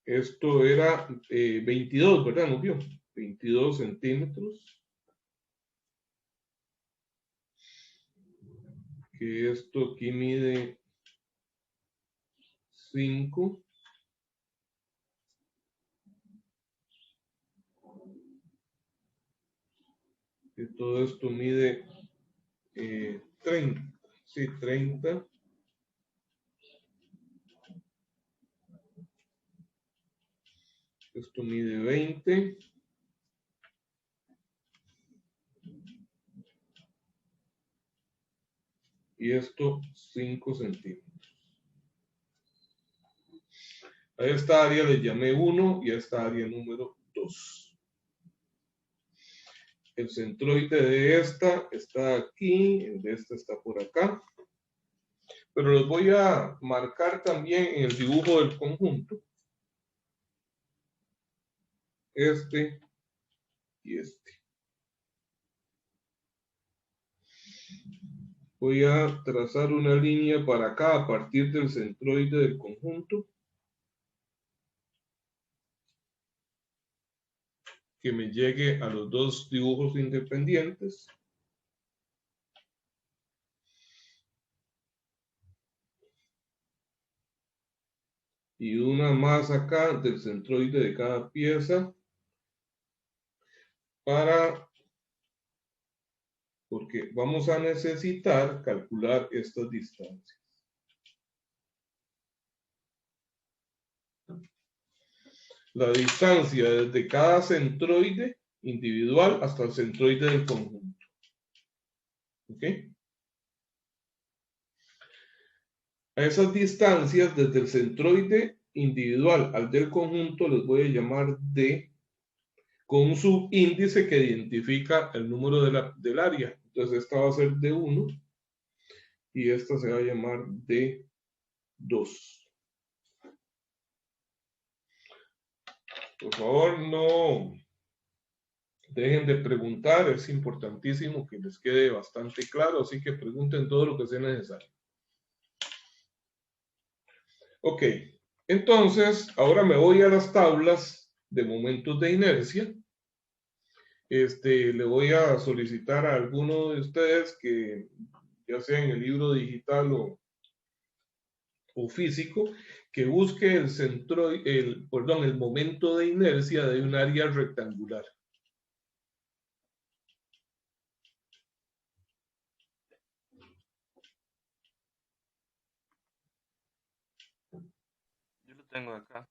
esto era 22, ¿verdad? ¿Nos vio? 22 centímetros. Que esto aquí mide 5. Que todo esto mide 30. Sí, 30. Esto mide 20. Y esto 5 centímetros. A esta área le llamé 1 y a esta área número 2. El centroide de esta está aquí, el de esta está por acá. Pero los voy a marcar también en el dibujo del conjunto. Este y este. Voy a trazar una línea para acá a partir del centroide del conjunto. Que me llegue a los dos dibujos independientes. Y una más acá del centroide de cada pieza. Porque vamos a necesitar calcular estas distancias. La distancia desde cada centroide individual hasta el centroide del conjunto. ¿Ok? A esas distancias desde el centroide individual al del conjunto les voy a llamar D, con un subíndice que identifica el número del área. Entonces esta va a ser D1 y esta se va a llamar D2. Por favor, no dejen de preguntar, es importantísimo que les quede bastante claro, así que pregunten todo lo que sea necesario. Ok, entonces ahora me voy a las tablas de momentos de inercia. Le voy a solicitar a alguno de ustedes que, ya sea en el libro digital o físico, que busque el momento de inercia de un área rectangular. tengo acá.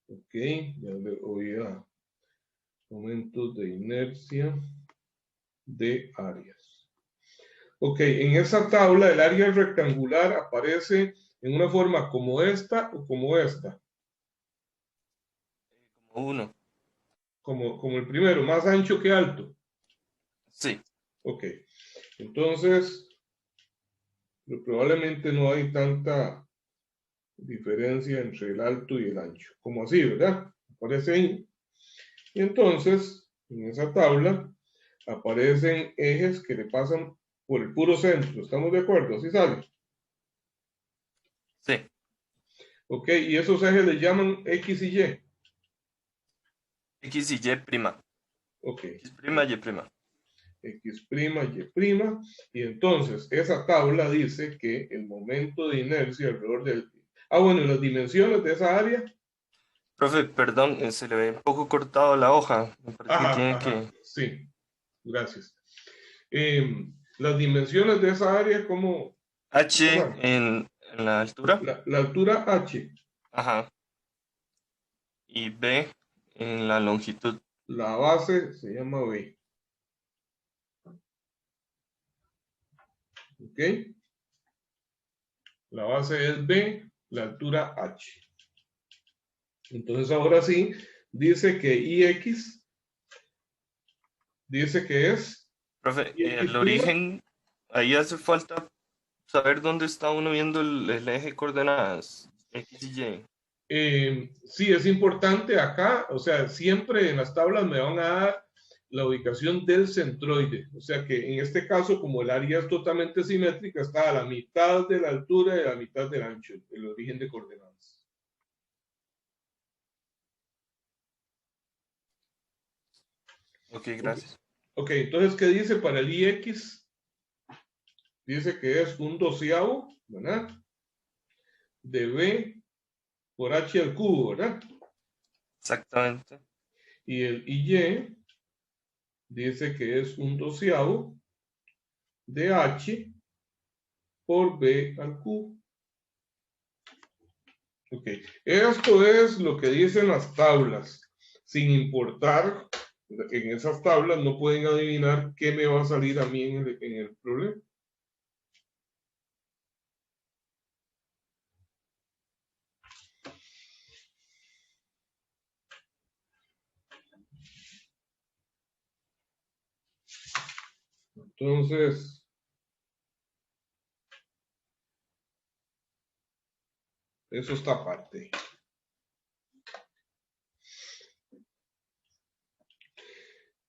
Ok, ya le voy a momentos de inercia de áreas. Ok, en esa tabla el área rectangular aparece en una forma como esta o como esta. Como 1. Como el primero, más ancho que alto. Sí. Ok, entonces probablemente no hay tanta diferencia entre el alto y el ancho, como así, ¿verdad? Aparece ahí. Y entonces, en esa tabla, aparecen ejes que le pasan por el puro centro. ¿Estamos de acuerdo? ¿Así sale? Sí. Ok, y esos ejes le llaman X y Y. X y Y prima. Ok. X prima, Y prima. X prima, Y prima. Y entonces, esa tabla dice que el momento de inercia alrededor del... Ah, bueno, y las dimensiones de esa área. Profe, perdón, se le ve un poco cortado la hoja. Me parece que tiene que... Sí, gracias. Las dimensiones de esa área, ¿cómo? H en la altura. La altura H. Ajá. Y B en la longitud. La base se llama B. ¿Ok? La base es B, la altura H. Entonces ahora sí, dice que IX, dice que es... Profe, IX el prima. origen, ahí hace falta saber dónde está uno viendo el eje de coordenadas, X y Y. Sí, es importante acá, o sea, siempre en las tablas me van a dar la ubicación del centroide, o sea que en este caso, como el área es totalmente simétrica, está a la mitad de la altura y a la mitad del ancho, el origen de coordenadas. Ok, gracias. Ok, entonces, ¿qué dice para el IX? Dice que es un doceavo, ¿verdad? De B por H al cubo, ¿verdad? Exactamente. Y el IY dice que es un doceavo de H por B al cubo. Ok, esto es lo que dicen las tablas. Sin importar, en esas tablas no pueden adivinar qué me va a salir a mí en el problema. Entonces, eso está aparte.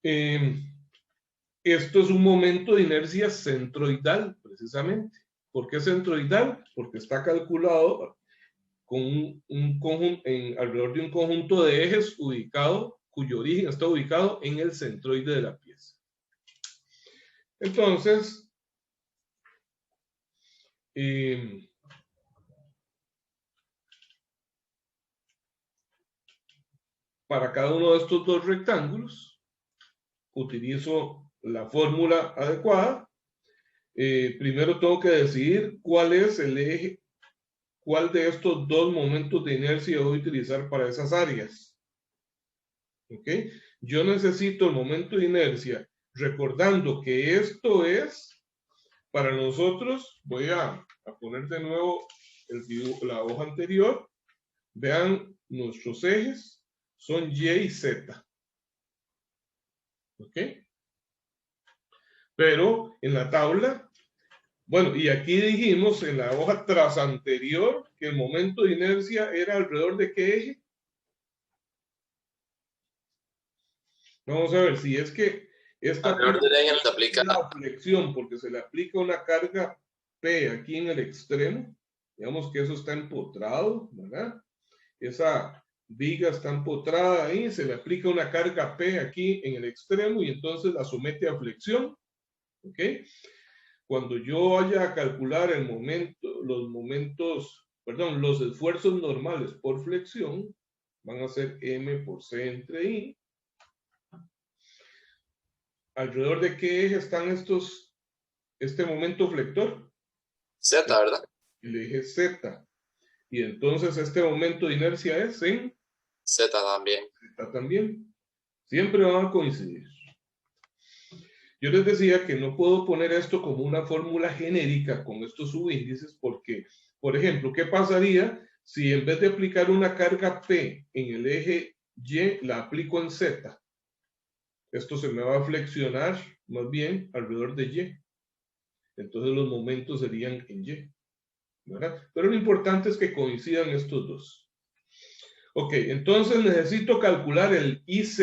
Esto es un momento de inercia centroidal, precisamente. ¿Por qué centroidal? Porque está calculado con un conjunto, alrededor de un conjunto de ejes ubicado, cuyo origen está ubicado en el centroide de la pieza. Entonces, para cada uno de estos dos rectángulos, utilizo la fórmula adecuada. Primero tengo que decidir cuál es el eje, cuál de estos dos momentos de inercia voy a utilizar para esas áreas. ¿Ok? Yo necesito el momento de inercia, recordando que esto es, para nosotros, voy a poner de nuevo la hoja anterior. Vean, nuestros ejes son Y y Z. ¿Ok? Pero en la tabla, bueno, y aquí dijimos en la hoja tras anterior que el momento de inercia era alrededor de qué eje. Vamos a ver si es que esta alrededor del eje se aplica la flexión, porque se le aplica una carga P aquí en el extremo. Digamos que eso está empotrado, ¿verdad? Esa viga está empotrada ahí, se le aplica una carga P aquí en el extremo y entonces la somete a flexión. ¿Ok? Cuando yo vaya a calcular el momento, los esfuerzos normales por flexión, van a ser M por C entre I. ¿Alrededor de qué eje están este momento flector? Z, ¿verdad? El eje Z. Y entonces este momento de inercia es en Z también. Z también. Siempre van a coincidir. Yo les decía que no puedo poner esto como una fórmula genérica con estos subíndices porque, por ejemplo, ¿qué pasaría si en vez de aplicar una carga P en el eje Y, la aplico en Z? Esto se me va a flexionar más bien alrededor de Y. Entonces los momentos serían en Y, ¿verdad? Pero lo importante es que coincidan estos dos. Ok, entonces necesito calcular el IZ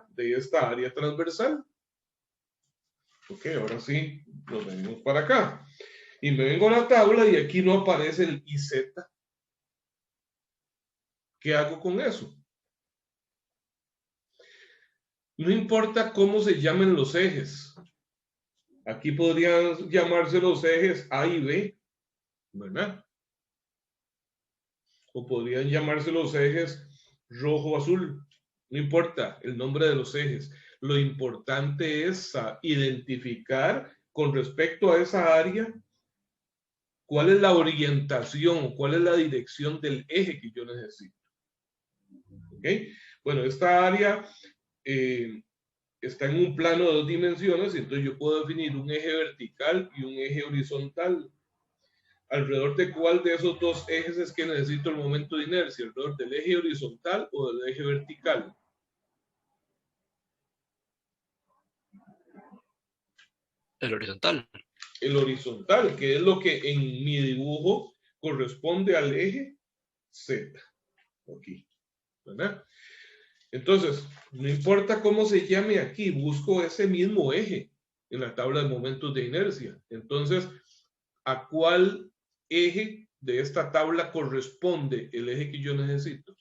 de esta área transversal. Ok, ahora sí, nos venimos para acá. Y me vengo a la tabla y aquí no aparece el IZ. ¿Qué hago con eso? No importa cómo se llamen los ejes. Aquí podrían llamarse los ejes A y B, ¿verdad? O podrían llamarse los ejes rojo-azul. No importa el nombre de los ejes. Lo importante es identificar con respecto a esa área cuál es la orientación o cuál es la dirección del eje que yo necesito. ¿Ok? Bueno, esta área está en un plano de 2 dimensiones, y entonces yo puedo definir un eje vertical y un eje horizontal. ¿Alrededor de cuál de esos dos ejes es que necesito el momento de inercia? ¿Alrededor del eje horizontal o del eje vertical? El horizontal. El horizontal, que es lo que en mi dibujo corresponde al eje Z. Aquí, ¿verdad? Entonces, no importa cómo se llame aquí, busco ese mismo eje en la tabla de momentos de inercia. Entonces, ¿a cuál eje de esta tabla corresponde el eje que yo necesito?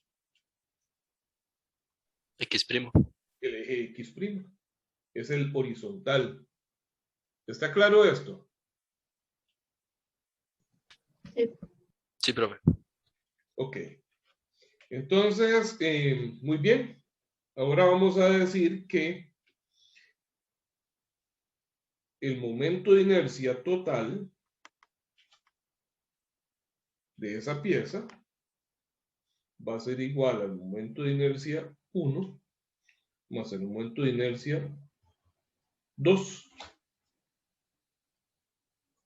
X'. El eje X'. Es el horizontal. ¿Está claro esto? Sí, profe. Ok. Entonces, muy bien. Ahora vamos a decir que el momento de inercia total de esa pieza va a ser igual al momento de inercia 1 más el momento de inercia 2.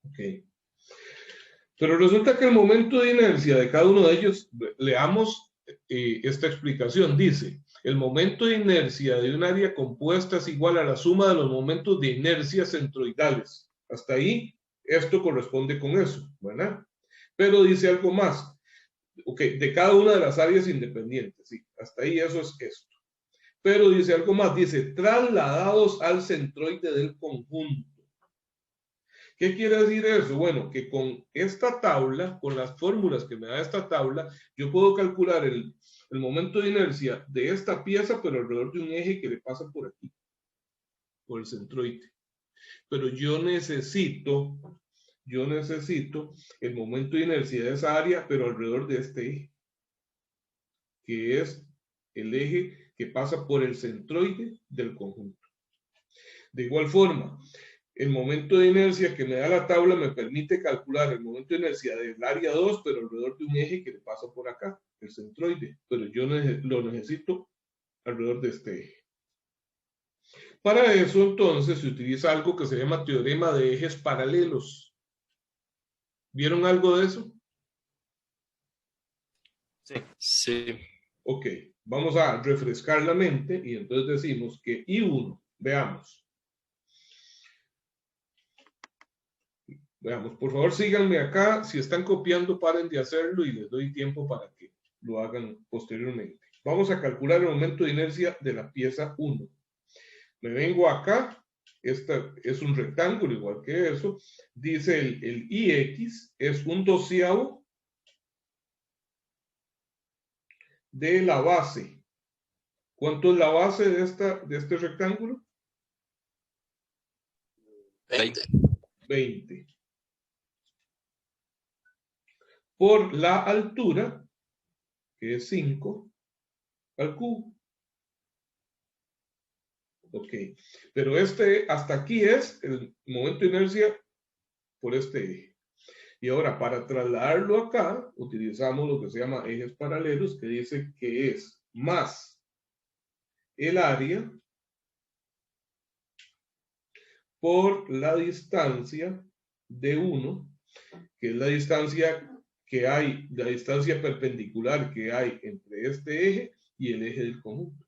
Ok. Pero resulta que el momento de inercia de cada uno de ellos, leamos esta explicación, dice, el momento de inercia de un área compuesta es igual a la suma de los momentos de inercia centroidales. Hasta ahí, esto corresponde con eso, ¿verdad? Pero dice algo más, ok, de cada una de las áreas independientes, sí, hasta ahí eso es esto. Pero dice algo más, dice, trasladados al centroide del conjunto. ¿Qué quiere decir eso? Bueno, que con esta tabla, con las fórmulas que me da esta tabla, yo puedo calcular el momento de inercia de esta pieza, pero alrededor de un eje que le pasa por aquí, por el centroide. Pero yo necesito el momento de inercia de esa área, pero alrededor de este eje, que es el eje que pasa por el centroide del conjunto. De igual forma, el momento de inercia que me da la tabla me permite calcular el momento de inercia del área 2, pero alrededor de un eje que le pasa por acá, el centroide. Pero yo lo necesito alrededor de este eje. Para eso, entonces, se utiliza algo que se llama teorema de ejes paralelos. ¿Vieron algo de eso? Sí. Sí. Ok, vamos a refrescar la mente y entonces decimos que I1, veamos. Veamos, por favor síganme acá. Si están copiando, paren de hacerlo y les doy tiempo para que lo hagan posteriormente. Vamos a calcular el momento de inercia de la pieza 1. Me vengo acá. Esta es un rectángulo igual que eso. Dice el IX es 1/12 de la base. ¿Cuánto es la base de este rectángulo? 20. 20. Por la altura, que es 5 al cubo. Ok, pero hasta aquí es el momento de inercia por este eje. Y ahora, para trasladarlo acá, utilizamos lo que se llama ejes paralelos, que dice que es más el área por la distancia de 1, que es la distancia que hay, la distancia perpendicular que hay entre este eje y el eje del conjunto.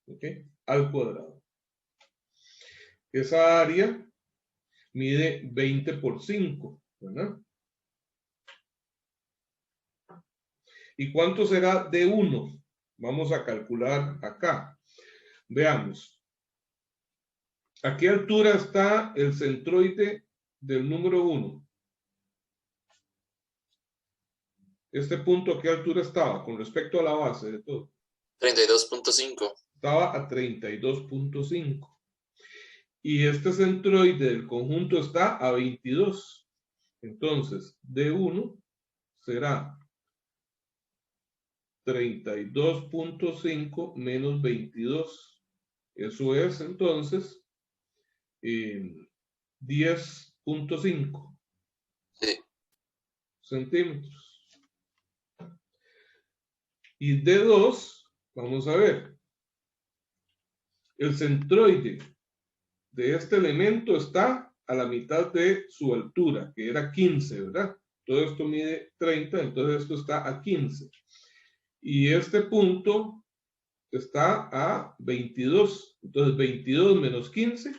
¿Ok? Al cuadrado. Esa área mide 20 por 5, ¿verdad? ¿Y cuánto será de 1? Vamos a calcular acá. Veamos. ¿A qué altura está el centroide del número 1? Este punto, ¿a qué altura estaba con respecto a la base de todo? 32.5. Estaba a 32.5. Y este centroide del conjunto está a 22. Entonces, D1 será 32.5 menos 22. Eso es entonces 10.5 Sí. centímetros. Y D2, vamos a ver, el centroide de este elemento está a la mitad de su altura, que era 15, ¿verdad? Todo esto mide 30, entonces esto está a 15. Y este punto está a 22. Entonces 22 menos 15,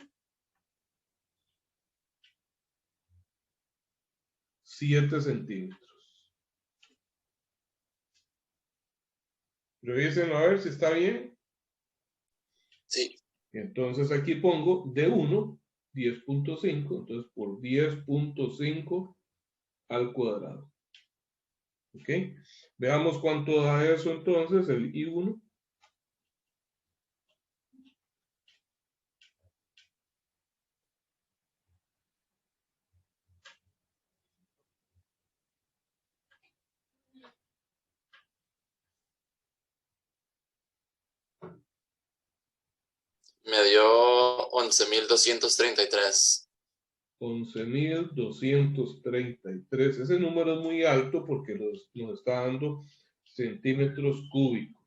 7 centímetros. Revísenlo a ver si está bien. Sí. Entonces aquí pongo D1, 10.5, entonces por 10.5 al cuadrado. ¿Ok? Veamos cuánto da eso entonces, el I1. Me dio 11.233. 11.233. Ese número es muy alto porque nos está dando centímetros cúbicos.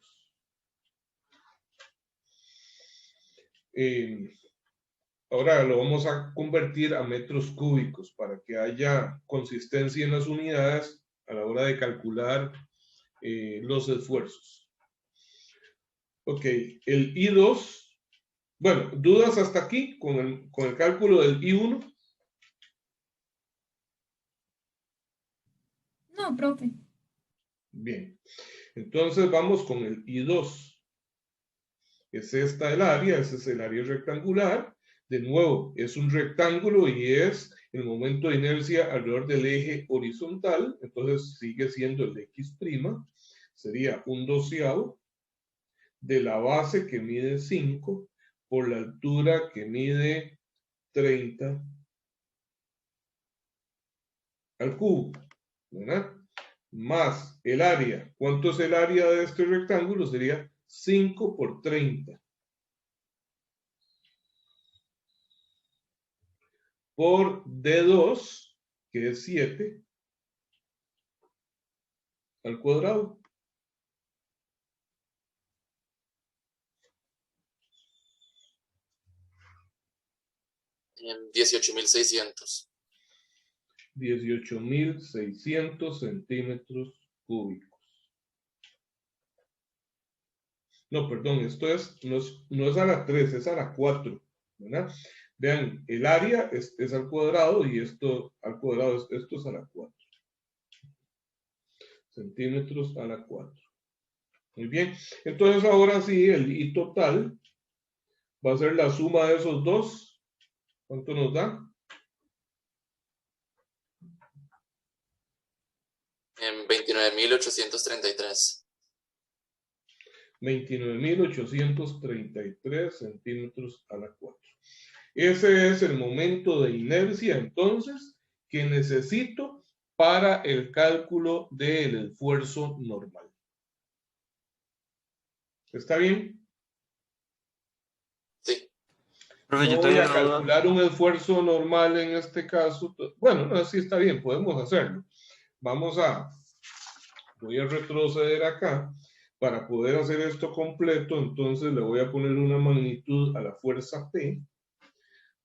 Ahora lo vamos a convertir a metros cúbicos para que haya consistencia en las unidades a la hora de calcular los esfuerzos. Ok, el I2. Bueno, ¿dudas hasta aquí con el cálculo del I1? No, profe. Bien, entonces vamos con el I2. Es esta el área, ese es el área rectangular. De nuevo, es un rectángulo y es el momento de inercia alrededor del eje horizontal. Entonces sigue siendo el X'. Sería 1/12 de la base que mide 5 por la altura que mide 30 al cubo, ¿verdad? Más el área. ¿Cuánto es el área de este rectángulo? Sería 5 por 30. Por D2, que es 7, al cuadrado. En 18.600. 18.600 centímetros cúbicos. No, perdón, esto no es a la 3, es a la 4, ¿verdad? Vean, el área es al cuadrado y esto al cuadrado, esto es a la 4. Centímetros a la 4. Muy bien, entonces ahora sí, el I total va a ser la suma de esos dos. ¿Cuánto nos da? En 29.833. 29.833 centímetros a la 4. Ese es el momento de inercia, entonces, que necesito para el cálculo del esfuerzo normal. ¿Está bien? Sí. Profe, yo No voy tengo a una duda. calcular un esfuerzo normal en este caso. Bueno, no, sí está bien, podemos hacerlo. Voy a retroceder acá para poder hacer esto completo. Entonces le voy a poner una magnitud a la fuerza P.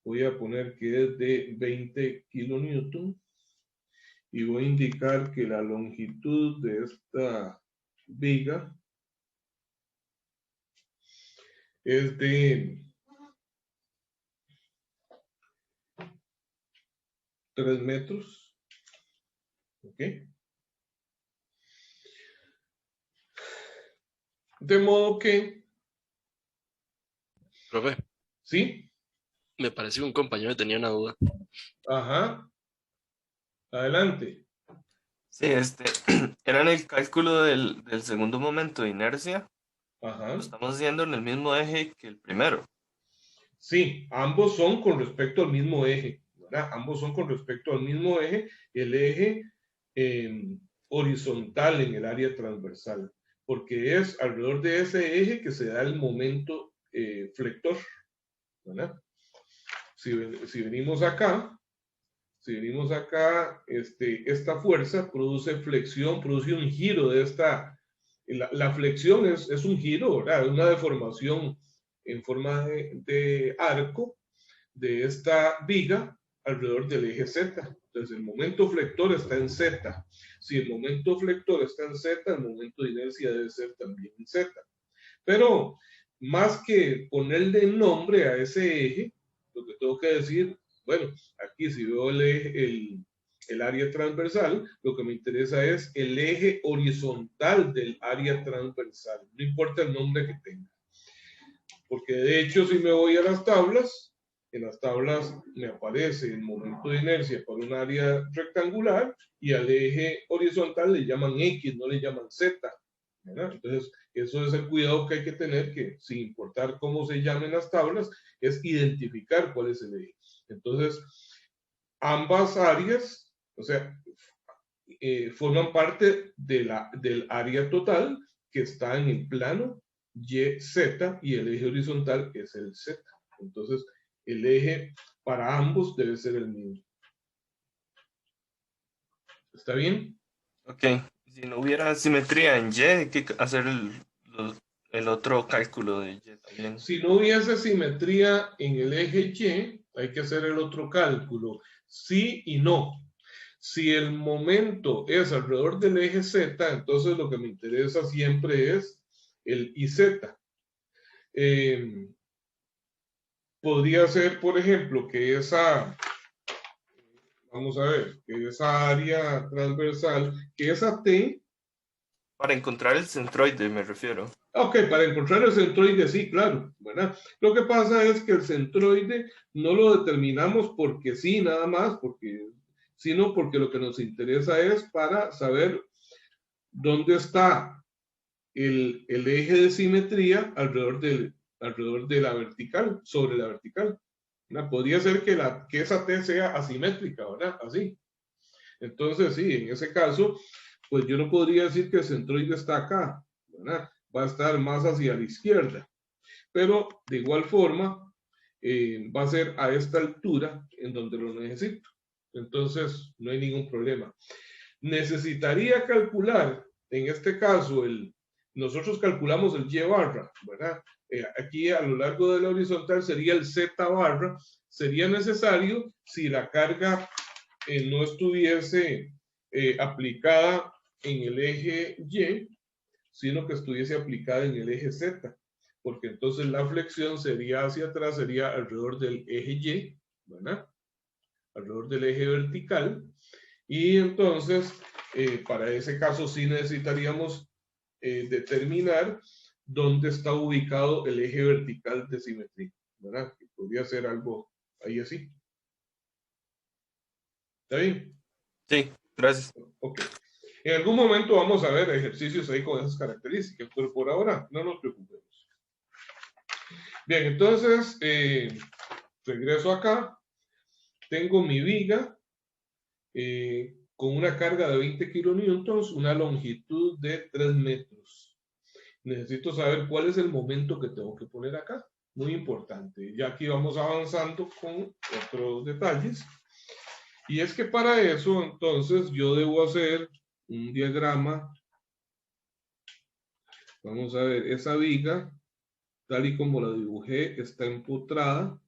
Voy a poner que es de 20 kilonewton. Y voy a indicar que la longitud de esta viga es de 3 metros. ¿Ok? De modo que... Profe, ¿Sí? me parece que un compañero tenía una duda. Ajá. Adelante. Sí, era en el cálculo del segundo momento de inercia. Ajá. Lo estamos haciendo en el mismo eje que el primero. Sí, ambos son con respecto al mismo eje, ¿verdad? Ambos son con respecto al mismo eje, el eje horizontal en el área transversal, porque es alrededor de ese eje que se da el momento flector, ¿verdad? Si venimos acá, esta fuerza produce flexión, produce un giro de esta, la flexión es un giro, ¿verdad? Una deformación en forma de arco de esta viga alrededor del eje Z. Entonces el momento flector está en Z. Si el momento flector está en Z, el momento de inercia debe ser también en Z. Pero más que ponerle nombre a ese eje, lo que tengo que decir, bueno, aquí si veo el área transversal, lo que me interesa es el eje horizontal del área transversal, no importa el nombre que tenga. Porque de hecho, si me voy a las tablas, en las tablas me aparece el momento de inercia para un área rectangular y al eje horizontal le llaman X, no le llaman Z, ¿verdad? Entonces, eso es el cuidado que hay que tener, que sin importar cómo se llamen las tablas, es identificar cuál es el eje. Entonces, ambas áreas, o sea, forman parte del área total que está en el plano YZ y el eje horizontal es el Z. Entonces, el eje para ambos debe ser el mismo. ¿Está bien? Ok. Si no hubiera simetría en Y, hay que hacer el otro cálculo de Y también. Si no hubiese simetría en el eje Y, hay que hacer el otro cálculo. Sí y no. Si el momento es alrededor del eje Z, entonces lo que me interesa siempre es el IZ. Podría ser, por ejemplo, que vamos a ver, que esa área transversal, que esa T... Para encontrar el centroide, me refiero. Ok, para encontrar el centroide, sí, claro, ¿verdad? Lo que pasa es que el centroide no lo determinamos porque sí, nada más, sino porque lo que nos interesa es para saber dónde está el eje de simetría alrededor de la vertical, sobre la vertical. ¿Verdad? Podría ser que esa T sea asimétrica, ¿verdad? Así. Entonces, sí, en ese caso, pues yo no podría decir que el centroide está acá, ¿verdad? Va a estar más hacia la izquierda. Pero de igual forma, va a ser a esta altura en donde lo necesito. Entonces, no hay ningún problema. Necesitaría calcular, en este caso, nosotros calculamos el Y barra, ¿verdad? Aquí a lo largo de la horizontal sería el Z barra. Sería necesario si la carga no estuviese aplicada en el eje Y, sino que estuviese aplicada en el eje Z, porque entonces la flexión sería hacia atrás, sería alrededor del eje Y, ¿verdad? Alrededor del eje vertical. Y entonces, para ese caso sí necesitaríamos determinar dónde está ubicado el eje vertical de simetría, ¿verdad? Que podría ser algo ahí así. ¿Está bien? Sí, gracias. Ok. En algún momento vamos a ver ejercicios ahí con esas características, pero por ahora no nos preocupemos. Bien, entonces, regreso acá. Tengo mi viga con una carga de 20 kilonewtons, una longitud de 3 metros. Necesito saber cuál es el momento que tengo que poner acá. Muy importante. Ya aquí vamos avanzando con otros detalles. Y es que para eso, entonces, yo debo hacer un diagrama. Vamos a ver, esa viga, tal y como la dibujé, está empotrada.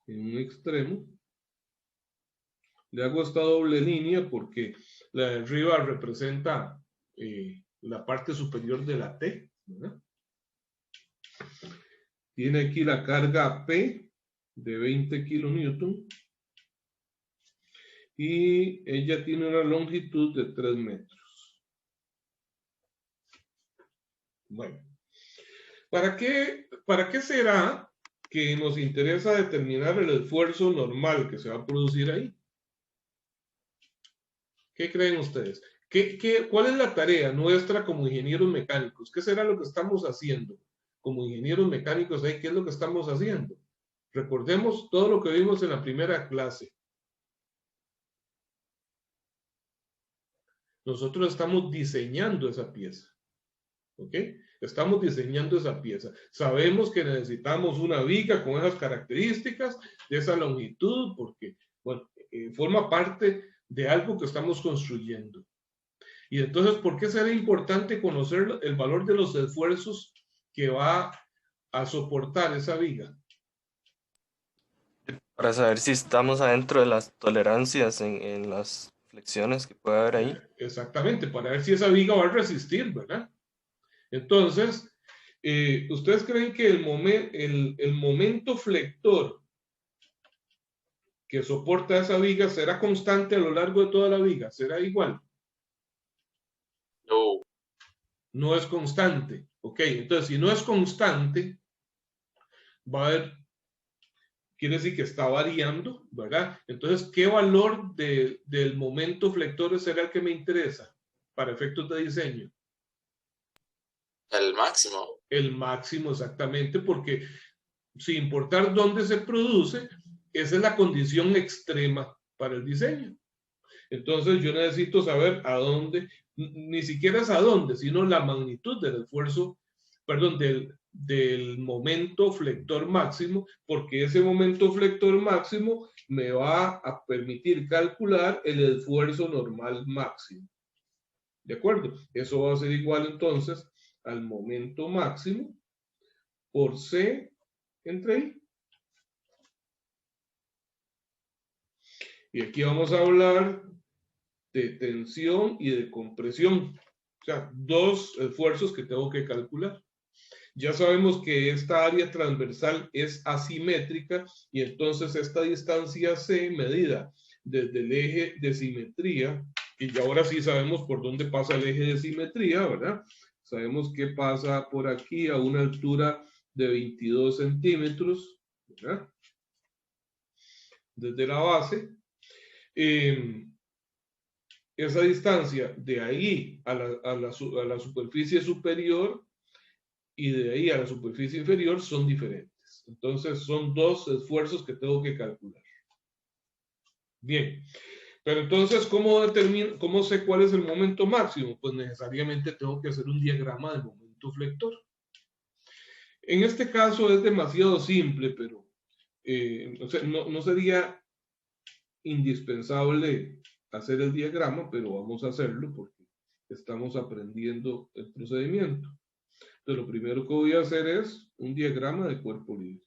En un extremo. Le hago esta doble línea porque la de arriba representa la parte superior de la T, ¿verdad? Tiene aquí la carga P de 20 kilonewton y ella tiene una longitud de 3 metros. Bueno, ¿para qué será que nos interesa determinar el esfuerzo normal que se va a producir ahí? ¿Qué creen ustedes? ¿Cuál es la tarea nuestra como ingenieros mecánicos? ¿Qué será lo que estamos haciendo como ingenieros mecánicos ahí? ¿Qué es lo que estamos haciendo? Recordemos todo lo que vimos en la primera clase. Nosotros estamos diseñando esa pieza. ¿Ok? Estamos diseñando esa pieza. Sabemos que necesitamos una viga con esas características, de esa longitud, porque bueno, forma parte de algo que estamos construyendo. Y entonces, ¿por qué será importante conocer el valor de los esfuerzos que va a soportar esa viga? Para saber si estamos adentro de las tolerancias en las flexiones que puede haber ahí. Exactamente, para ver si esa viga va a resistir, ¿verdad? Entonces, ¿ustedes creen que el momento flector que soporta esa viga será constante a lo largo de toda la viga? ¿Será igual? No. No es constante. Ok, entonces si no es constante, va a haber, quiere decir que está variando, ¿verdad? Entonces, ¿qué valor del momento flector será el que me interesa para efectos de diseño? El máximo. El máximo, exactamente, porque sin importar dónde se produce, esa es la condición extrema para el diseño. Entonces yo necesito saber a dónde, ni siquiera es a dónde, sino la magnitud del esfuerzo, perdón, del momento flector máximo, porque ese momento flector máximo me va a permitir calcular el esfuerzo normal máximo. ¿De acuerdo? Eso va a ser igual entonces al momento máximo por C entre I. Y aquí vamos a hablar de tensión y de compresión. O sea, dos esfuerzos que tengo que calcular. Ya sabemos que esta área transversal es asimétrica y entonces esta distancia C medida desde el eje de simetría, y ya ahora sí sabemos por dónde pasa el eje de simetría, ¿verdad? Sabemos que pasa por aquí a una altura de 22 centímetros, ¿verdad? Desde la base. Esa distancia de ahí a la superficie superior y de ahí a la superficie inferior son diferentes. Entonces son dos esfuerzos que tengo que calcular. Bien, pero entonces, ¿cómo sé cuál es el momento máximo? Pues necesariamente tengo que hacer un diagrama del momento flector. En este caso es demasiado simple, pero no sería indispensable hacer el diagrama, pero vamos a hacerlo porque estamos aprendiendo el procedimiento. Entonces, lo primero que voy a hacer es un diagrama de cuerpo libre.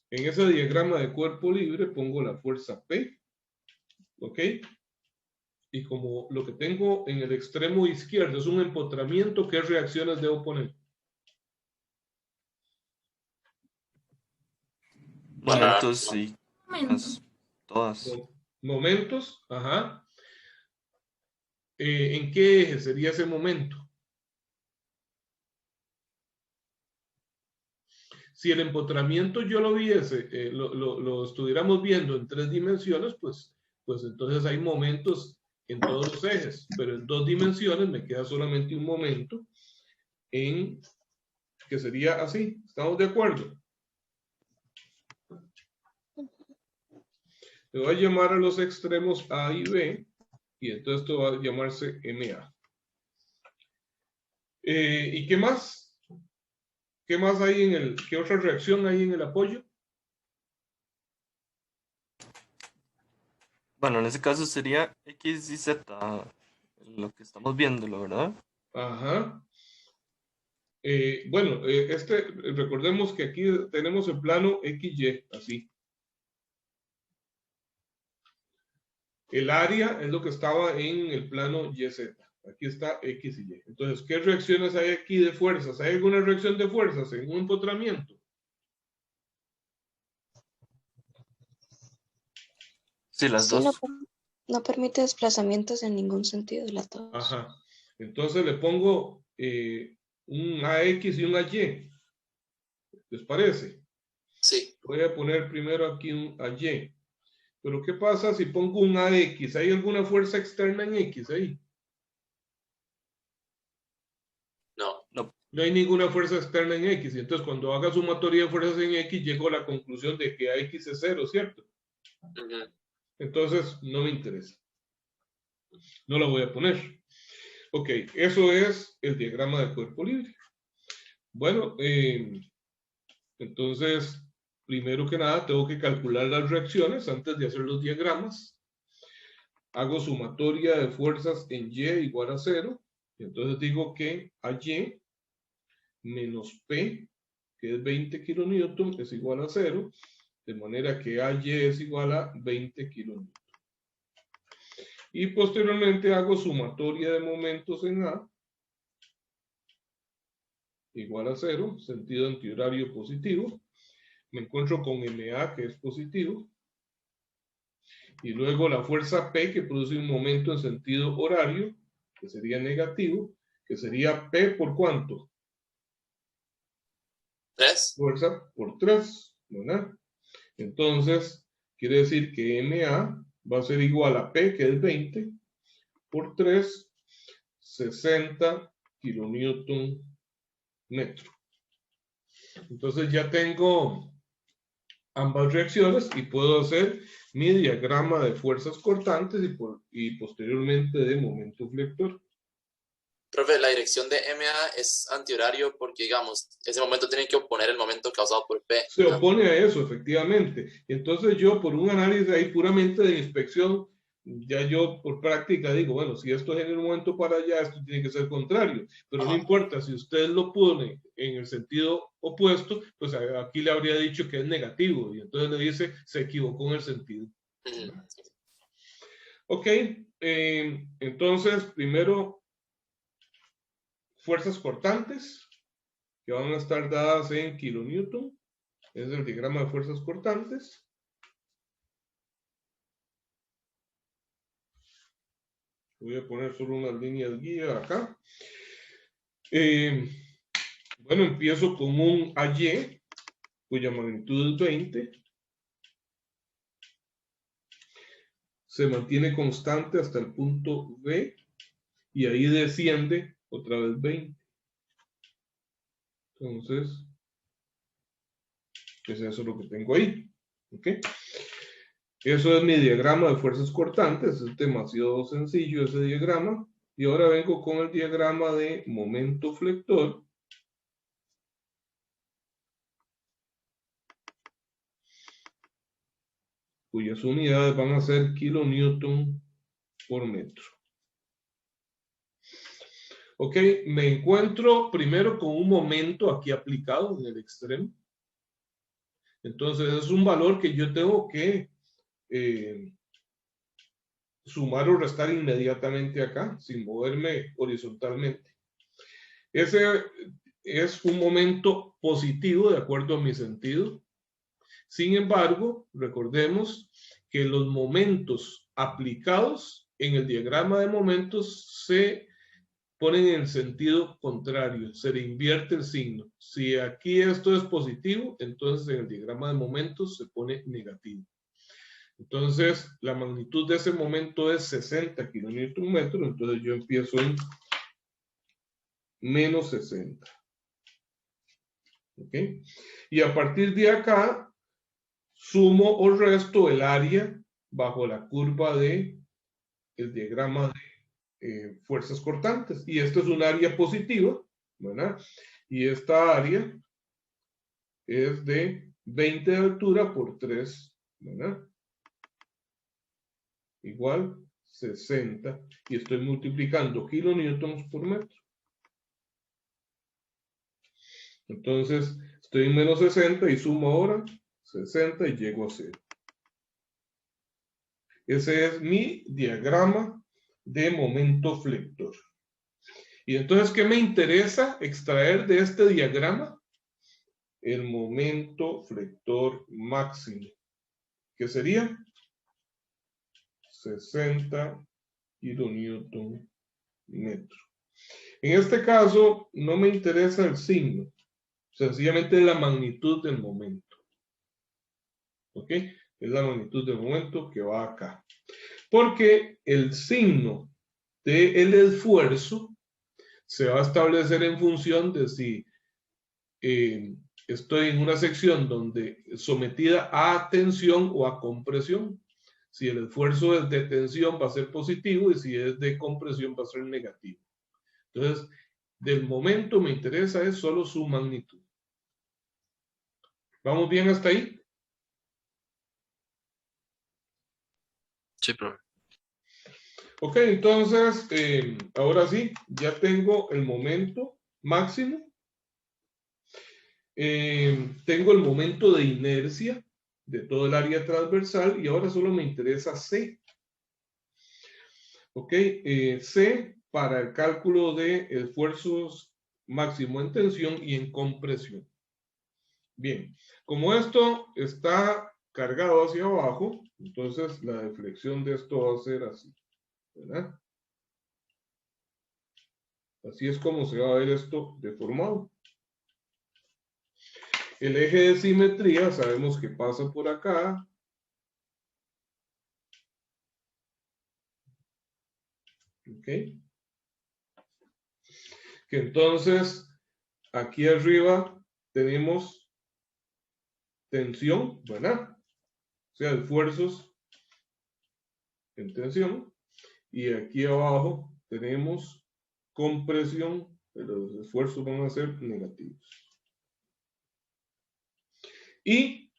En ese diagrama de cuerpo libre pongo la fuerza P, ¿ok? Y como lo que tengo en el extremo izquierdo es un empotramiento, ¿qué reacciones debo poner? Momentos, sí. Todas. Momentos, ajá. ¿En qué eje sería ese momento? Si el empotramiento yo lo viese, lo estuviéramos viendo en 3 dimensiones, pues entonces hay momentos en todos los ejes, pero en 2 dimensiones me queda solamente un momento que sería así. ¿Estamos de acuerdo? Le voy a llamar a los extremos A y B Y entonces esto va a llamarse MA. ¿Y qué más? ¿Qué más hay qué otra reacción hay en el apoyo? Bueno, en ese caso sería X y Z, lo que estamos viéndolo, ¿verdad? Ajá. Bueno, recordemos que aquí tenemos el plano XY, así. El área es lo que estaba en el plano YZ. Aquí está X y Y. Entonces, ¿qué reacciones hay aquí de fuerzas? ¿Hay alguna reacción de fuerzas en un empotramiento? Sí, las Sí, dos. no permite desplazamientos en ningún sentido de las dos. Ajá. Entonces le pongo un AX y un AY. ¿Les parece? Sí. Voy a poner primero aquí un AY. Pero ¿qué pasa si pongo un AX? ¿Hay alguna fuerza externa en X ahí? No. No hay ninguna fuerza externa en X. Y entonces cuando haga sumatoria de fuerzas en X, llego a la conclusión de que AX es 0, ¿cierto? Ujú. Entonces no me interesa. No la voy a poner. Ok, eso es el diagrama de cuerpo libre. Bueno, entonces, primero que nada, tengo que calcular las reacciones antes de hacer los diagramas. Hago sumatoria de fuerzas en Y igual a 0. Y entonces digo que AY menos P, que es 20 kilonewton, es igual a 0. De manera que AY es igual a 20 kilonewton. Y posteriormente hago sumatoria de momentos en A igual a 0, sentido antihorario positivo. Me encuentro con MA, que es positivo. Y luego la fuerza P, que produce un momento en sentido horario, que sería negativo, que sería P por ¿cuánto? 3. Fuerza por 3, ¿verdad? Entonces, quiere decir que MA va a ser igual a P, que es 20, por 3, 60 kilonewton metro. Entonces ya tengo ambas reacciones y puedo hacer mi diagrama de fuerzas cortantes y posteriormente de momento flector. Profe, la dirección de MA es antihorario porque, digamos, ese momento tiene que oponer el momento causado por P. Se opone a eso, efectivamente. Entonces yo, por un análisis ahí puramente de inspección, ya yo por práctica digo, bueno, si esto es en el momento para allá, esto tiene que ser contrario. Pero no importa, si usted lo pone en el sentido opuesto, pues aquí le habría dicho que es negativo. Y entonces le dice, se equivocó en el sentido. Ok, entonces primero, fuerzas cortantes, que van a estar dadas en kilonewton. Es el diagrama de fuerzas cortantes. Voy a poner solo unas líneas guía acá. Bueno, empiezo con un AY, cuya magnitud es 20. Se mantiene constante hasta el punto B y ahí desciende otra vez 20. Entonces, es eso lo que tengo ahí. ¿Ok? Eso es mi diagrama de fuerzas cortantes. Es demasiado sencillo ese diagrama. Y ahora vengo con el diagrama de momento flector. Cuyas unidades van a ser kilonewton por metro. Ok, me encuentro primero con un momento aquí aplicado en el extremo. Entonces es un valor que yo tengo que sumar o restar inmediatamente acá, sin moverme horizontalmente. Ese es un momento positivo de acuerdo a mi sentido. Sin embargo, recordemos que los momentos aplicados en el diagrama de momentos se ponen en sentido contrario, se le invierte el signo. Si aquí esto es positivo, entonces en el diagrama de momentos se pone negativo. Entonces, la magnitud de ese momento es 60 kilonewton metro, entonces yo empiezo en menos 60. ¿Ok? Y a partir de acá, sumo o resto el área bajo la curva de el diagrama de fuerzas cortantes. Y esto es un área positiva, ¿verdad? Y esta área es de 20 de altura por 3, ¿verdad? Igual 60. Y estoy multiplicando kilonewtons por metro. Entonces, estoy en menos 60 y sumo ahora 60 y llego a 0. Ese es mi diagrama de momento flector. Y entonces, ¿qué me interesa extraer de este diagrama? El momento flector máximo, que sería 60 kilonewton metro. En este caso, no me interesa el signo, sencillamente la magnitud del momento. ¿Ok? Es la magnitud del momento que va acá. Porque el signo del esfuerzo se va a establecer en función de si estoy en una sección donde sometida a tensión o a compresión. Si el esfuerzo es de tensión va a ser positivo y si es de compresión va a ser negativo. Entonces, del momento me interesa es solo su magnitud. ¿Vamos bien hasta ahí? Sí, profe. Ok, entonces, ahora sí, ya tengo el momento máximo. Tengo el momento de inercia de todo el área transversal y ahora solo me interesa C. Ok, C para el cálculo de esfuerzos máximo en tensión y en compresión. Bien, como esto está cargado hacia abajo, entonces la deflexión de esto va a ser así, ¿verdad? Así es como se va a ver esto deformado. El eje de simetría sabemos que pasa por acá. Ok. Que entonces aquí arriba tenemos tensión, ¿verdad? O sea, esfuerzos en tensión. Y aquí abajo tenemos compresión, pero los esfuerzos van a ser negativos. Y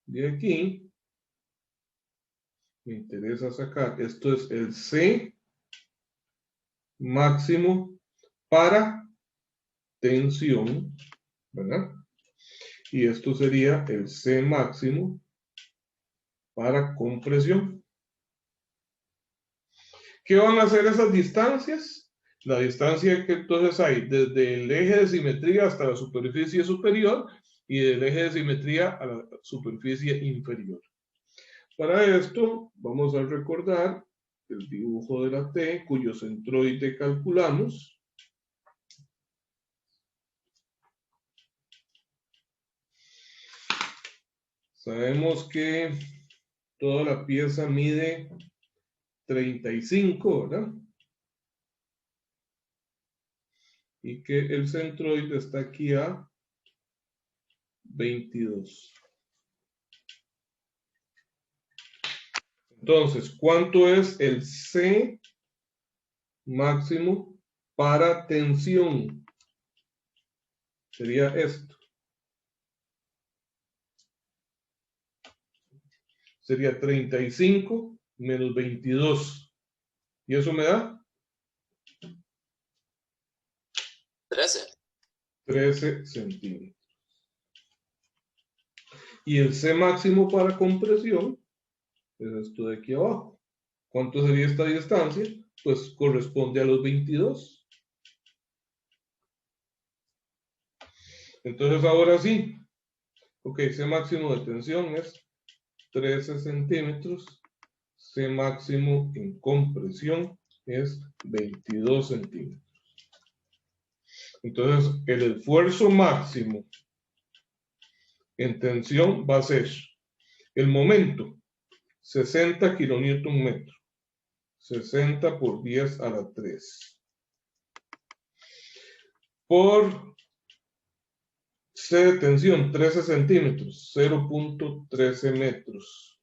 de aquí me interesa sacar, esto es el C máximo para tensión, ¿verdad? Y esto sería el C máximo para compresión. ¿Qué van a hacer esas distancias? La distancia que entonces hay desde el eje de simetría hasta la superficie superior y del eje de simetría a la superficie inferior. Para esto vamos a recordar el dibujo de la T, cuyo centroide calculamos. Sabemos que toda la pieza mide 35, ¿verdad? Y que el centroide está aquí a 22. Entonces, ¿cuánto es el C máximo para tensión? Sería esto. Sería 35 menos 22. ¿Y eso me da? 13. 13 centímetros. Y el C máximo para compresión es esto de aquí abajo. ¿Cuánto sería esta distancia? Pues corresponde a los 22. Entonces ahora sí. Ok, C máximo de tensión es 13 centímetros. C máximo en compresión es 22 centímetros. Entonces, el esfuerzo máximo en tensión va a ser el momento 60 kilonewton metro. 60 por 10 a la 3. por C de tensión, 13 centímetros, 0.13 metros.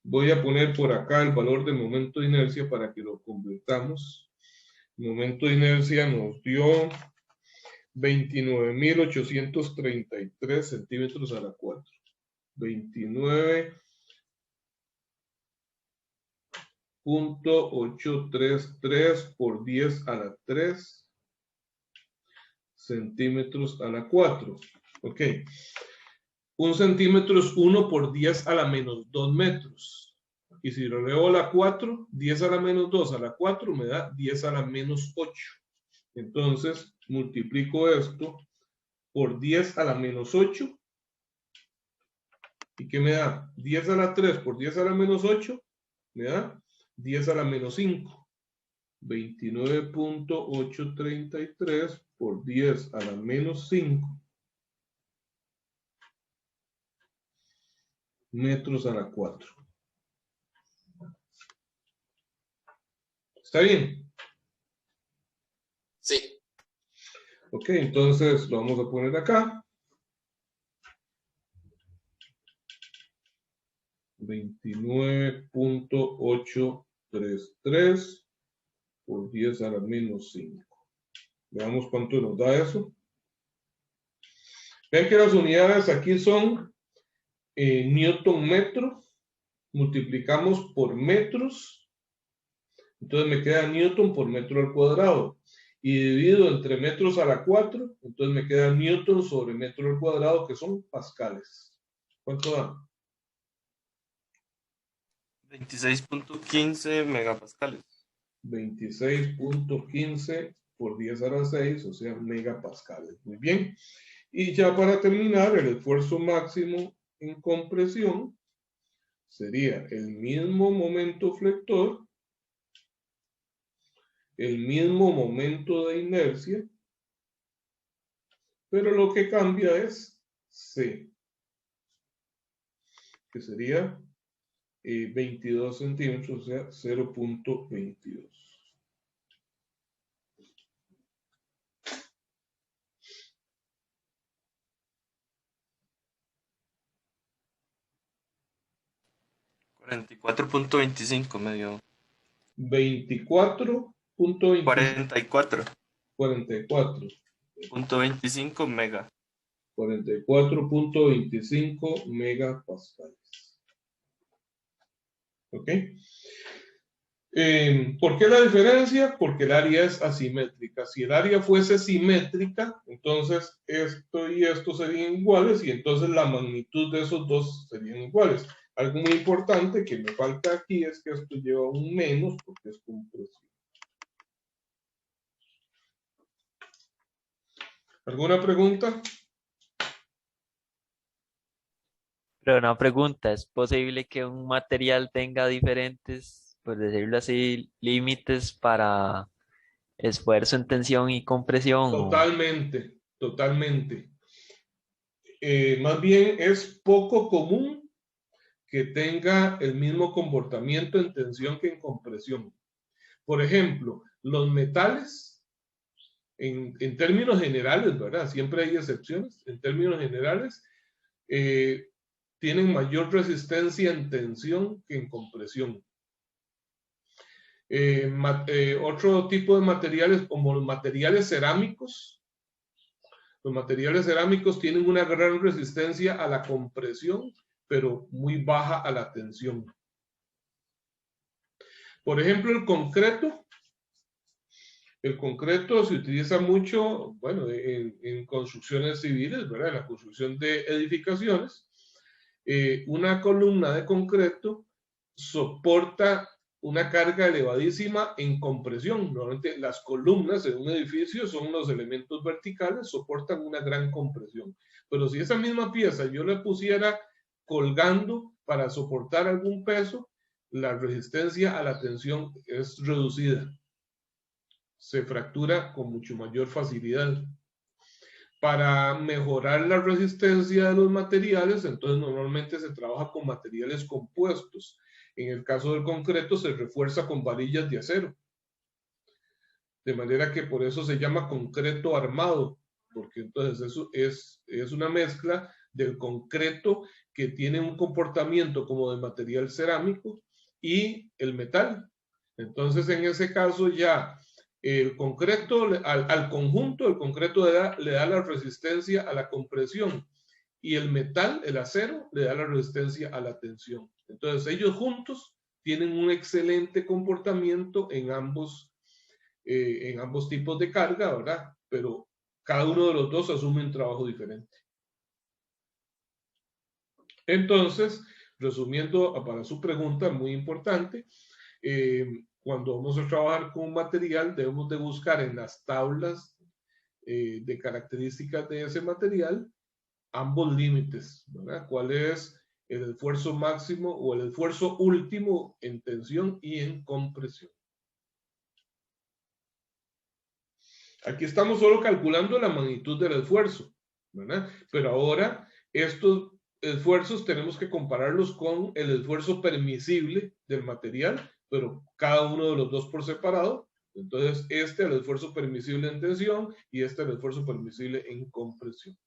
Voy a poner por acá el valor del momento de inercia para que lo completamos. El momento de inercia nos dio 29.833 centímetros a la 4. 29.833 por 10 a la 3 centímetros a la 4. Ok. 1 centímetro es 1 por 10 a la menos 2 metros. Y si lo leo a la 4, 10 a la menos 2 a la 4 me da 10 a la menos 8. Entonces, multiplico esto por 10 a la menos 8. ¿Y qué me da? 10 a la 3 por 10 a la menos 8 me da 10 a la menos 5. 29.833 por 10 a la menos 5 metros a la 4. ¿Está bien? Sí. Ok, entonces lo vamos a poner acá. 29.833 por 10 a la menos 5. Veamos cuánto nos da eso. Ven que las unidades aquí son Newton metro. Multiplicamos por metros. Entonces me queda Newton por metro al cuadrado. Y dividido entre metros a la 4, entonces me queda Newton sobre metro al cuadrado, que son pascales. ¿Cuánto da? 26.15 megapascales. 26.15 por 10 a la 6, o sea, megapascales. Muy bien. Y ya para terminar, el esfuerzo máximo en compresión sería el mismo momento flector, el mismo momento de inercia, pero lo que cambia es C, que sería 22 centímetros, o sea, 0.22. $44.25 medio. 24.25. 44. 44.25 mega. 44.25 megapascales. ¿Ok? ¿Por qué la diferencia? Porque el área es asimétrica. Si el área fuese simétrica, entonces esto y esto serían iguales y entonces la magnitud de esos dos serían iguales. Algo muy importante que me falta aquí es que esto lleva un menos porque es compresión. ¿Alguna pregunta? Pero una pregunta, ¿es posible que un material tenga diferentes, por decirlo así, límites para esfuerzo en tensión y compresión? Totalmente, totalmente. Más bien es poco común que tenga el mismo comportamiento en tensión que en compresión. Por ejemplo, los metales, en términos generales, ¿verdad? Siempre hay excepciones. En términos generales, tienen mayor resistencia en tensión que en compresión. Otro tipo de materiales, como los materiales cerámicos, tienen una gran resistencia a la compresión, pero muy baja a la tensión. Por ejemplo, el concreto se utiliza mucho, bueno, en construcciones civiles, ¿verdad? En la construcción de edificaciones. Una columna de concreto soporta una carga elevadísima en compresión. Normalmente las columnas en un edificio son los elementos verticales, soportan una gran compresión. Pero si esa misma pieza yo la pusiera colgando para soportar algún peso, la resistencia a la tensión es reducida. Se fractura con mucho mayor facilidad. Para mejorar la resistencia de los materiales, entonces normalmente se trabaja con materiales compuestos. En el caso del concreto se refuerza con varillas de acero. De manera que por eso se llama concreto armado, porque entonces eso es una mezcla del concreto que tiene un comportamiento como de material cerámico y el metal. Entonces, en ese caso ya el concreto, al conjunto, el concreto le da la resistencia a la compresión y el metal, el acero, le da la resistencia a la tensión. Entonces, ellos juntos tienen un excelente comportamiento en ambos tipos de carga, ¿verdad? Pero cada uno de los dos asume un trabajo diferente. Entonces, resumiendo para su pregunta, muy importante, cuando vamos a trabajar con un material, debemos de buscar en las tablas de características de ese material ambos límites, ¿verdad? ¿Cuál es el esfuerzo máximo o el esfuerzo último en tensión y en compresión? Aquí estamos solo calculando la magnitud del esfuerzo, ¿verdad? Pero ahora estos esfuerzos tenemos que compararlos con el esfuerzo permisible del material, pero cada uno de los dos por separado. Entonces, el esfuerzo permisible en tensión y el esfuerzo permisible en compresión.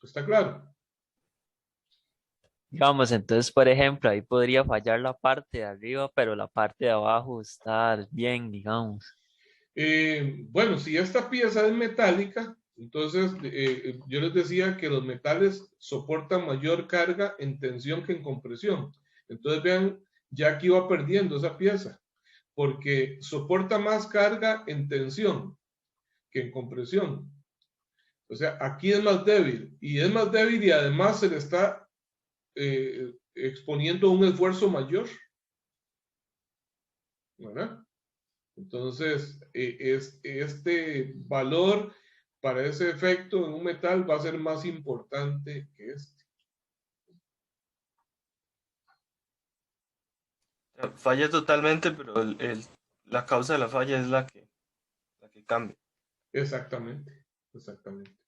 ¿Está claro? Digamos, entonces, por ejemplo, ahí podría fallar la parte de arriba, pero la parte de abajo está bien, digamos. Bueno, si esta pieza es metálica, entonces yo les decía que los metales soportan mayor carga en tensión que en compresión. Entonces vean, ya aquí va perdiendo esa pieza, porque soporta más carga en tensión que en compresión. O sea, aquí es más débil, y es más débil y además se le está exponiendo un esfuerzo mayor, ¿verdad? Entonces, este valor para ese efecto en un metal va a ser más importante que este. Falla totalmente, pero la causa de la falla es la que cambia. Exactamente, exactamente.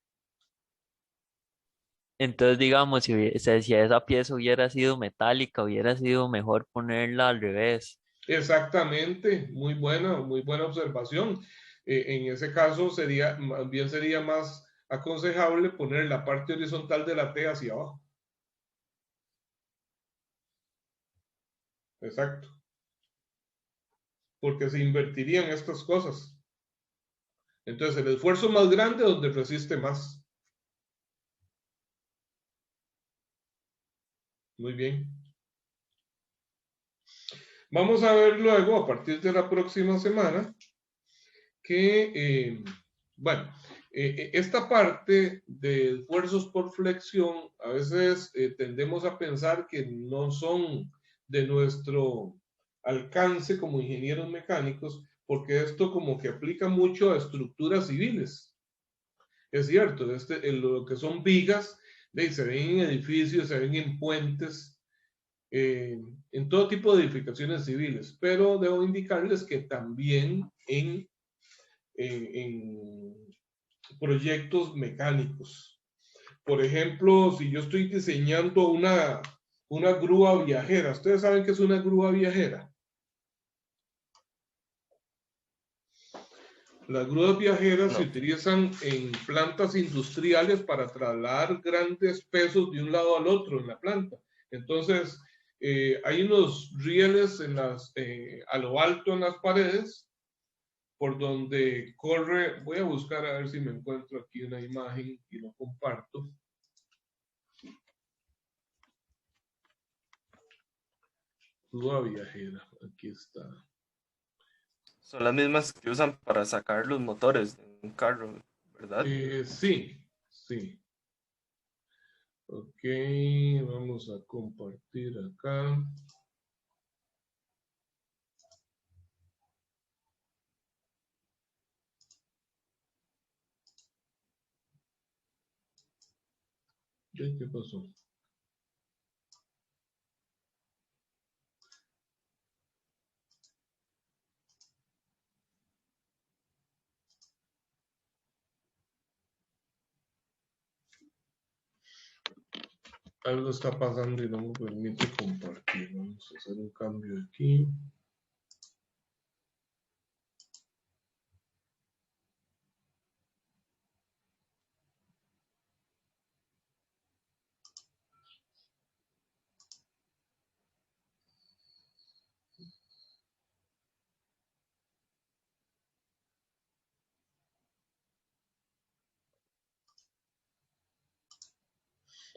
Entonces, digamos, si esa pieza hubiera sido metálica, hubiera sido mejor ponerla al revés. Exactamente, muy buena observación. En ese caso sería más aconsejable poner la parte horizontal de la T hacia abajo. Exacto. Porque se invertirían estas cosas. Entonces, el esfuerzo más grande es donde resiste más. Muy bien. Vamos a ver luego, a partir de la próxima semana, que, bueno, esta parte de esfuerzos por flexión, a veces tendemos a pensar que no son de nuestro alcance como ingenieros mecánicos, porque esto como que aplica mucho a estructuras civiles. Es cierto, lo que son vigas, se ven en edificios, se ven en puentes, en todo tipo de edificaciones civiles, pero debo indicarles que también en proyectos mecánicos. Por ejemplo, si yo estoy diseñando una grúa viajera, ¿ustedes saben qué es una grúa viajera? Las grúas viajeras se utilizan en plantas industriales para trasladar grandes pesos de un lado al otro en la planta. Entonces, hay unos rieles a lo alto en las paredes por donde corre. Voy a buscar a ver si me encuentro aquí una imagen y lo comparto. Grúa viajera, aquí está. Son las mismas que usan para sacar los motores de un carro, ¿verdad? Sí, sí. Ok, vamos a compartir acá. ¿Qué pasó? Algo está pasando y no me permite compartir. Vamos a hacer un cambio aquí.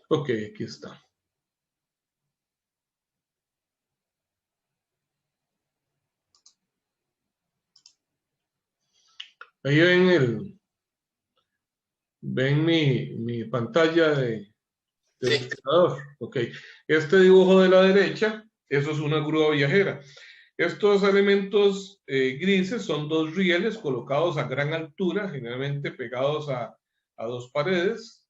Ok, aquí está. Ahí ven mi pantalla del navegador. Ok. Este dibujo de la derecha, eso es una grúa viajera. Estos elementos grises son dos rieles colocados a gran altura, generalmente pegados a dos paredes.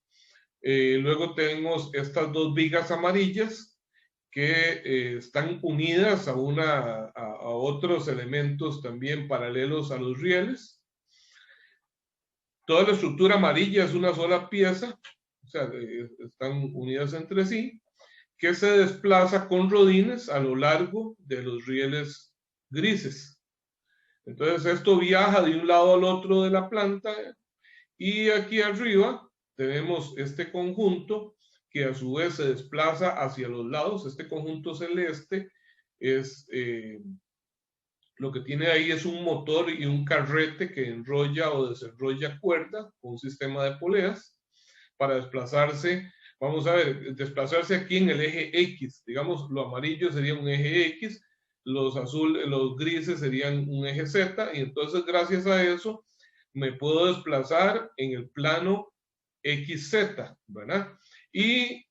Luego tenemos estas dos vigas amarillas que están unidas a otros elementos también paralelos a los rieles. Toda la estructura amarilla es una sola pieza, o sea, están unidas entre sí, que se desplaza con rodines a lo largo de los rieles grises. Entonces esto viaja de un lado al otro de la planta y aquí arriba tenemos este conjunto que a su vez se desplaza hacia los lados. Este conjunto celeste es... lo que tiene ahí es un motor y un carrete que enrolla o desenrolla cuerda con un sistema de poleas para desplazarse. Vamos a ver, desplazarse aquí en el eje X. Digamos, lo amarillo sería un eje X, los grises serían un eje Z, y entonces gracias a eso me puedo desplazar en el plano XZ, ¿verdad? Y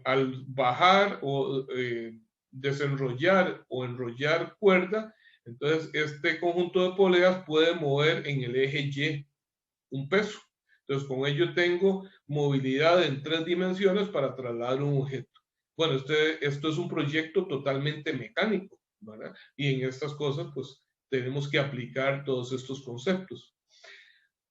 al bajar o desenrollar o enrollar cuerda, entonces este conjunto de poleas puede mover en el eje Y un peso. Entonces con ello tengo movilidad en 3 dimensiones para trasladar un objeto. Bueno, esto es un proyecto totalmente mecánico, ¿verdad? Y en estas cosas pues tenemos que aplicar todos estos conceptos.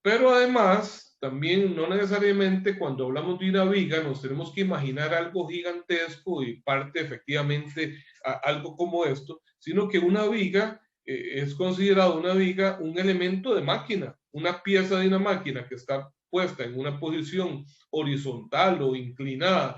Pero además, también no necesariamente cuando hablamos de una viga nos tenemos que imaginar algo gigantesco y parte efectivamente algo como esto, sino que una viga es considerada una viga un elemento de máquina, una pieza de una máquina que está puesta en una posición horizontal o inclinada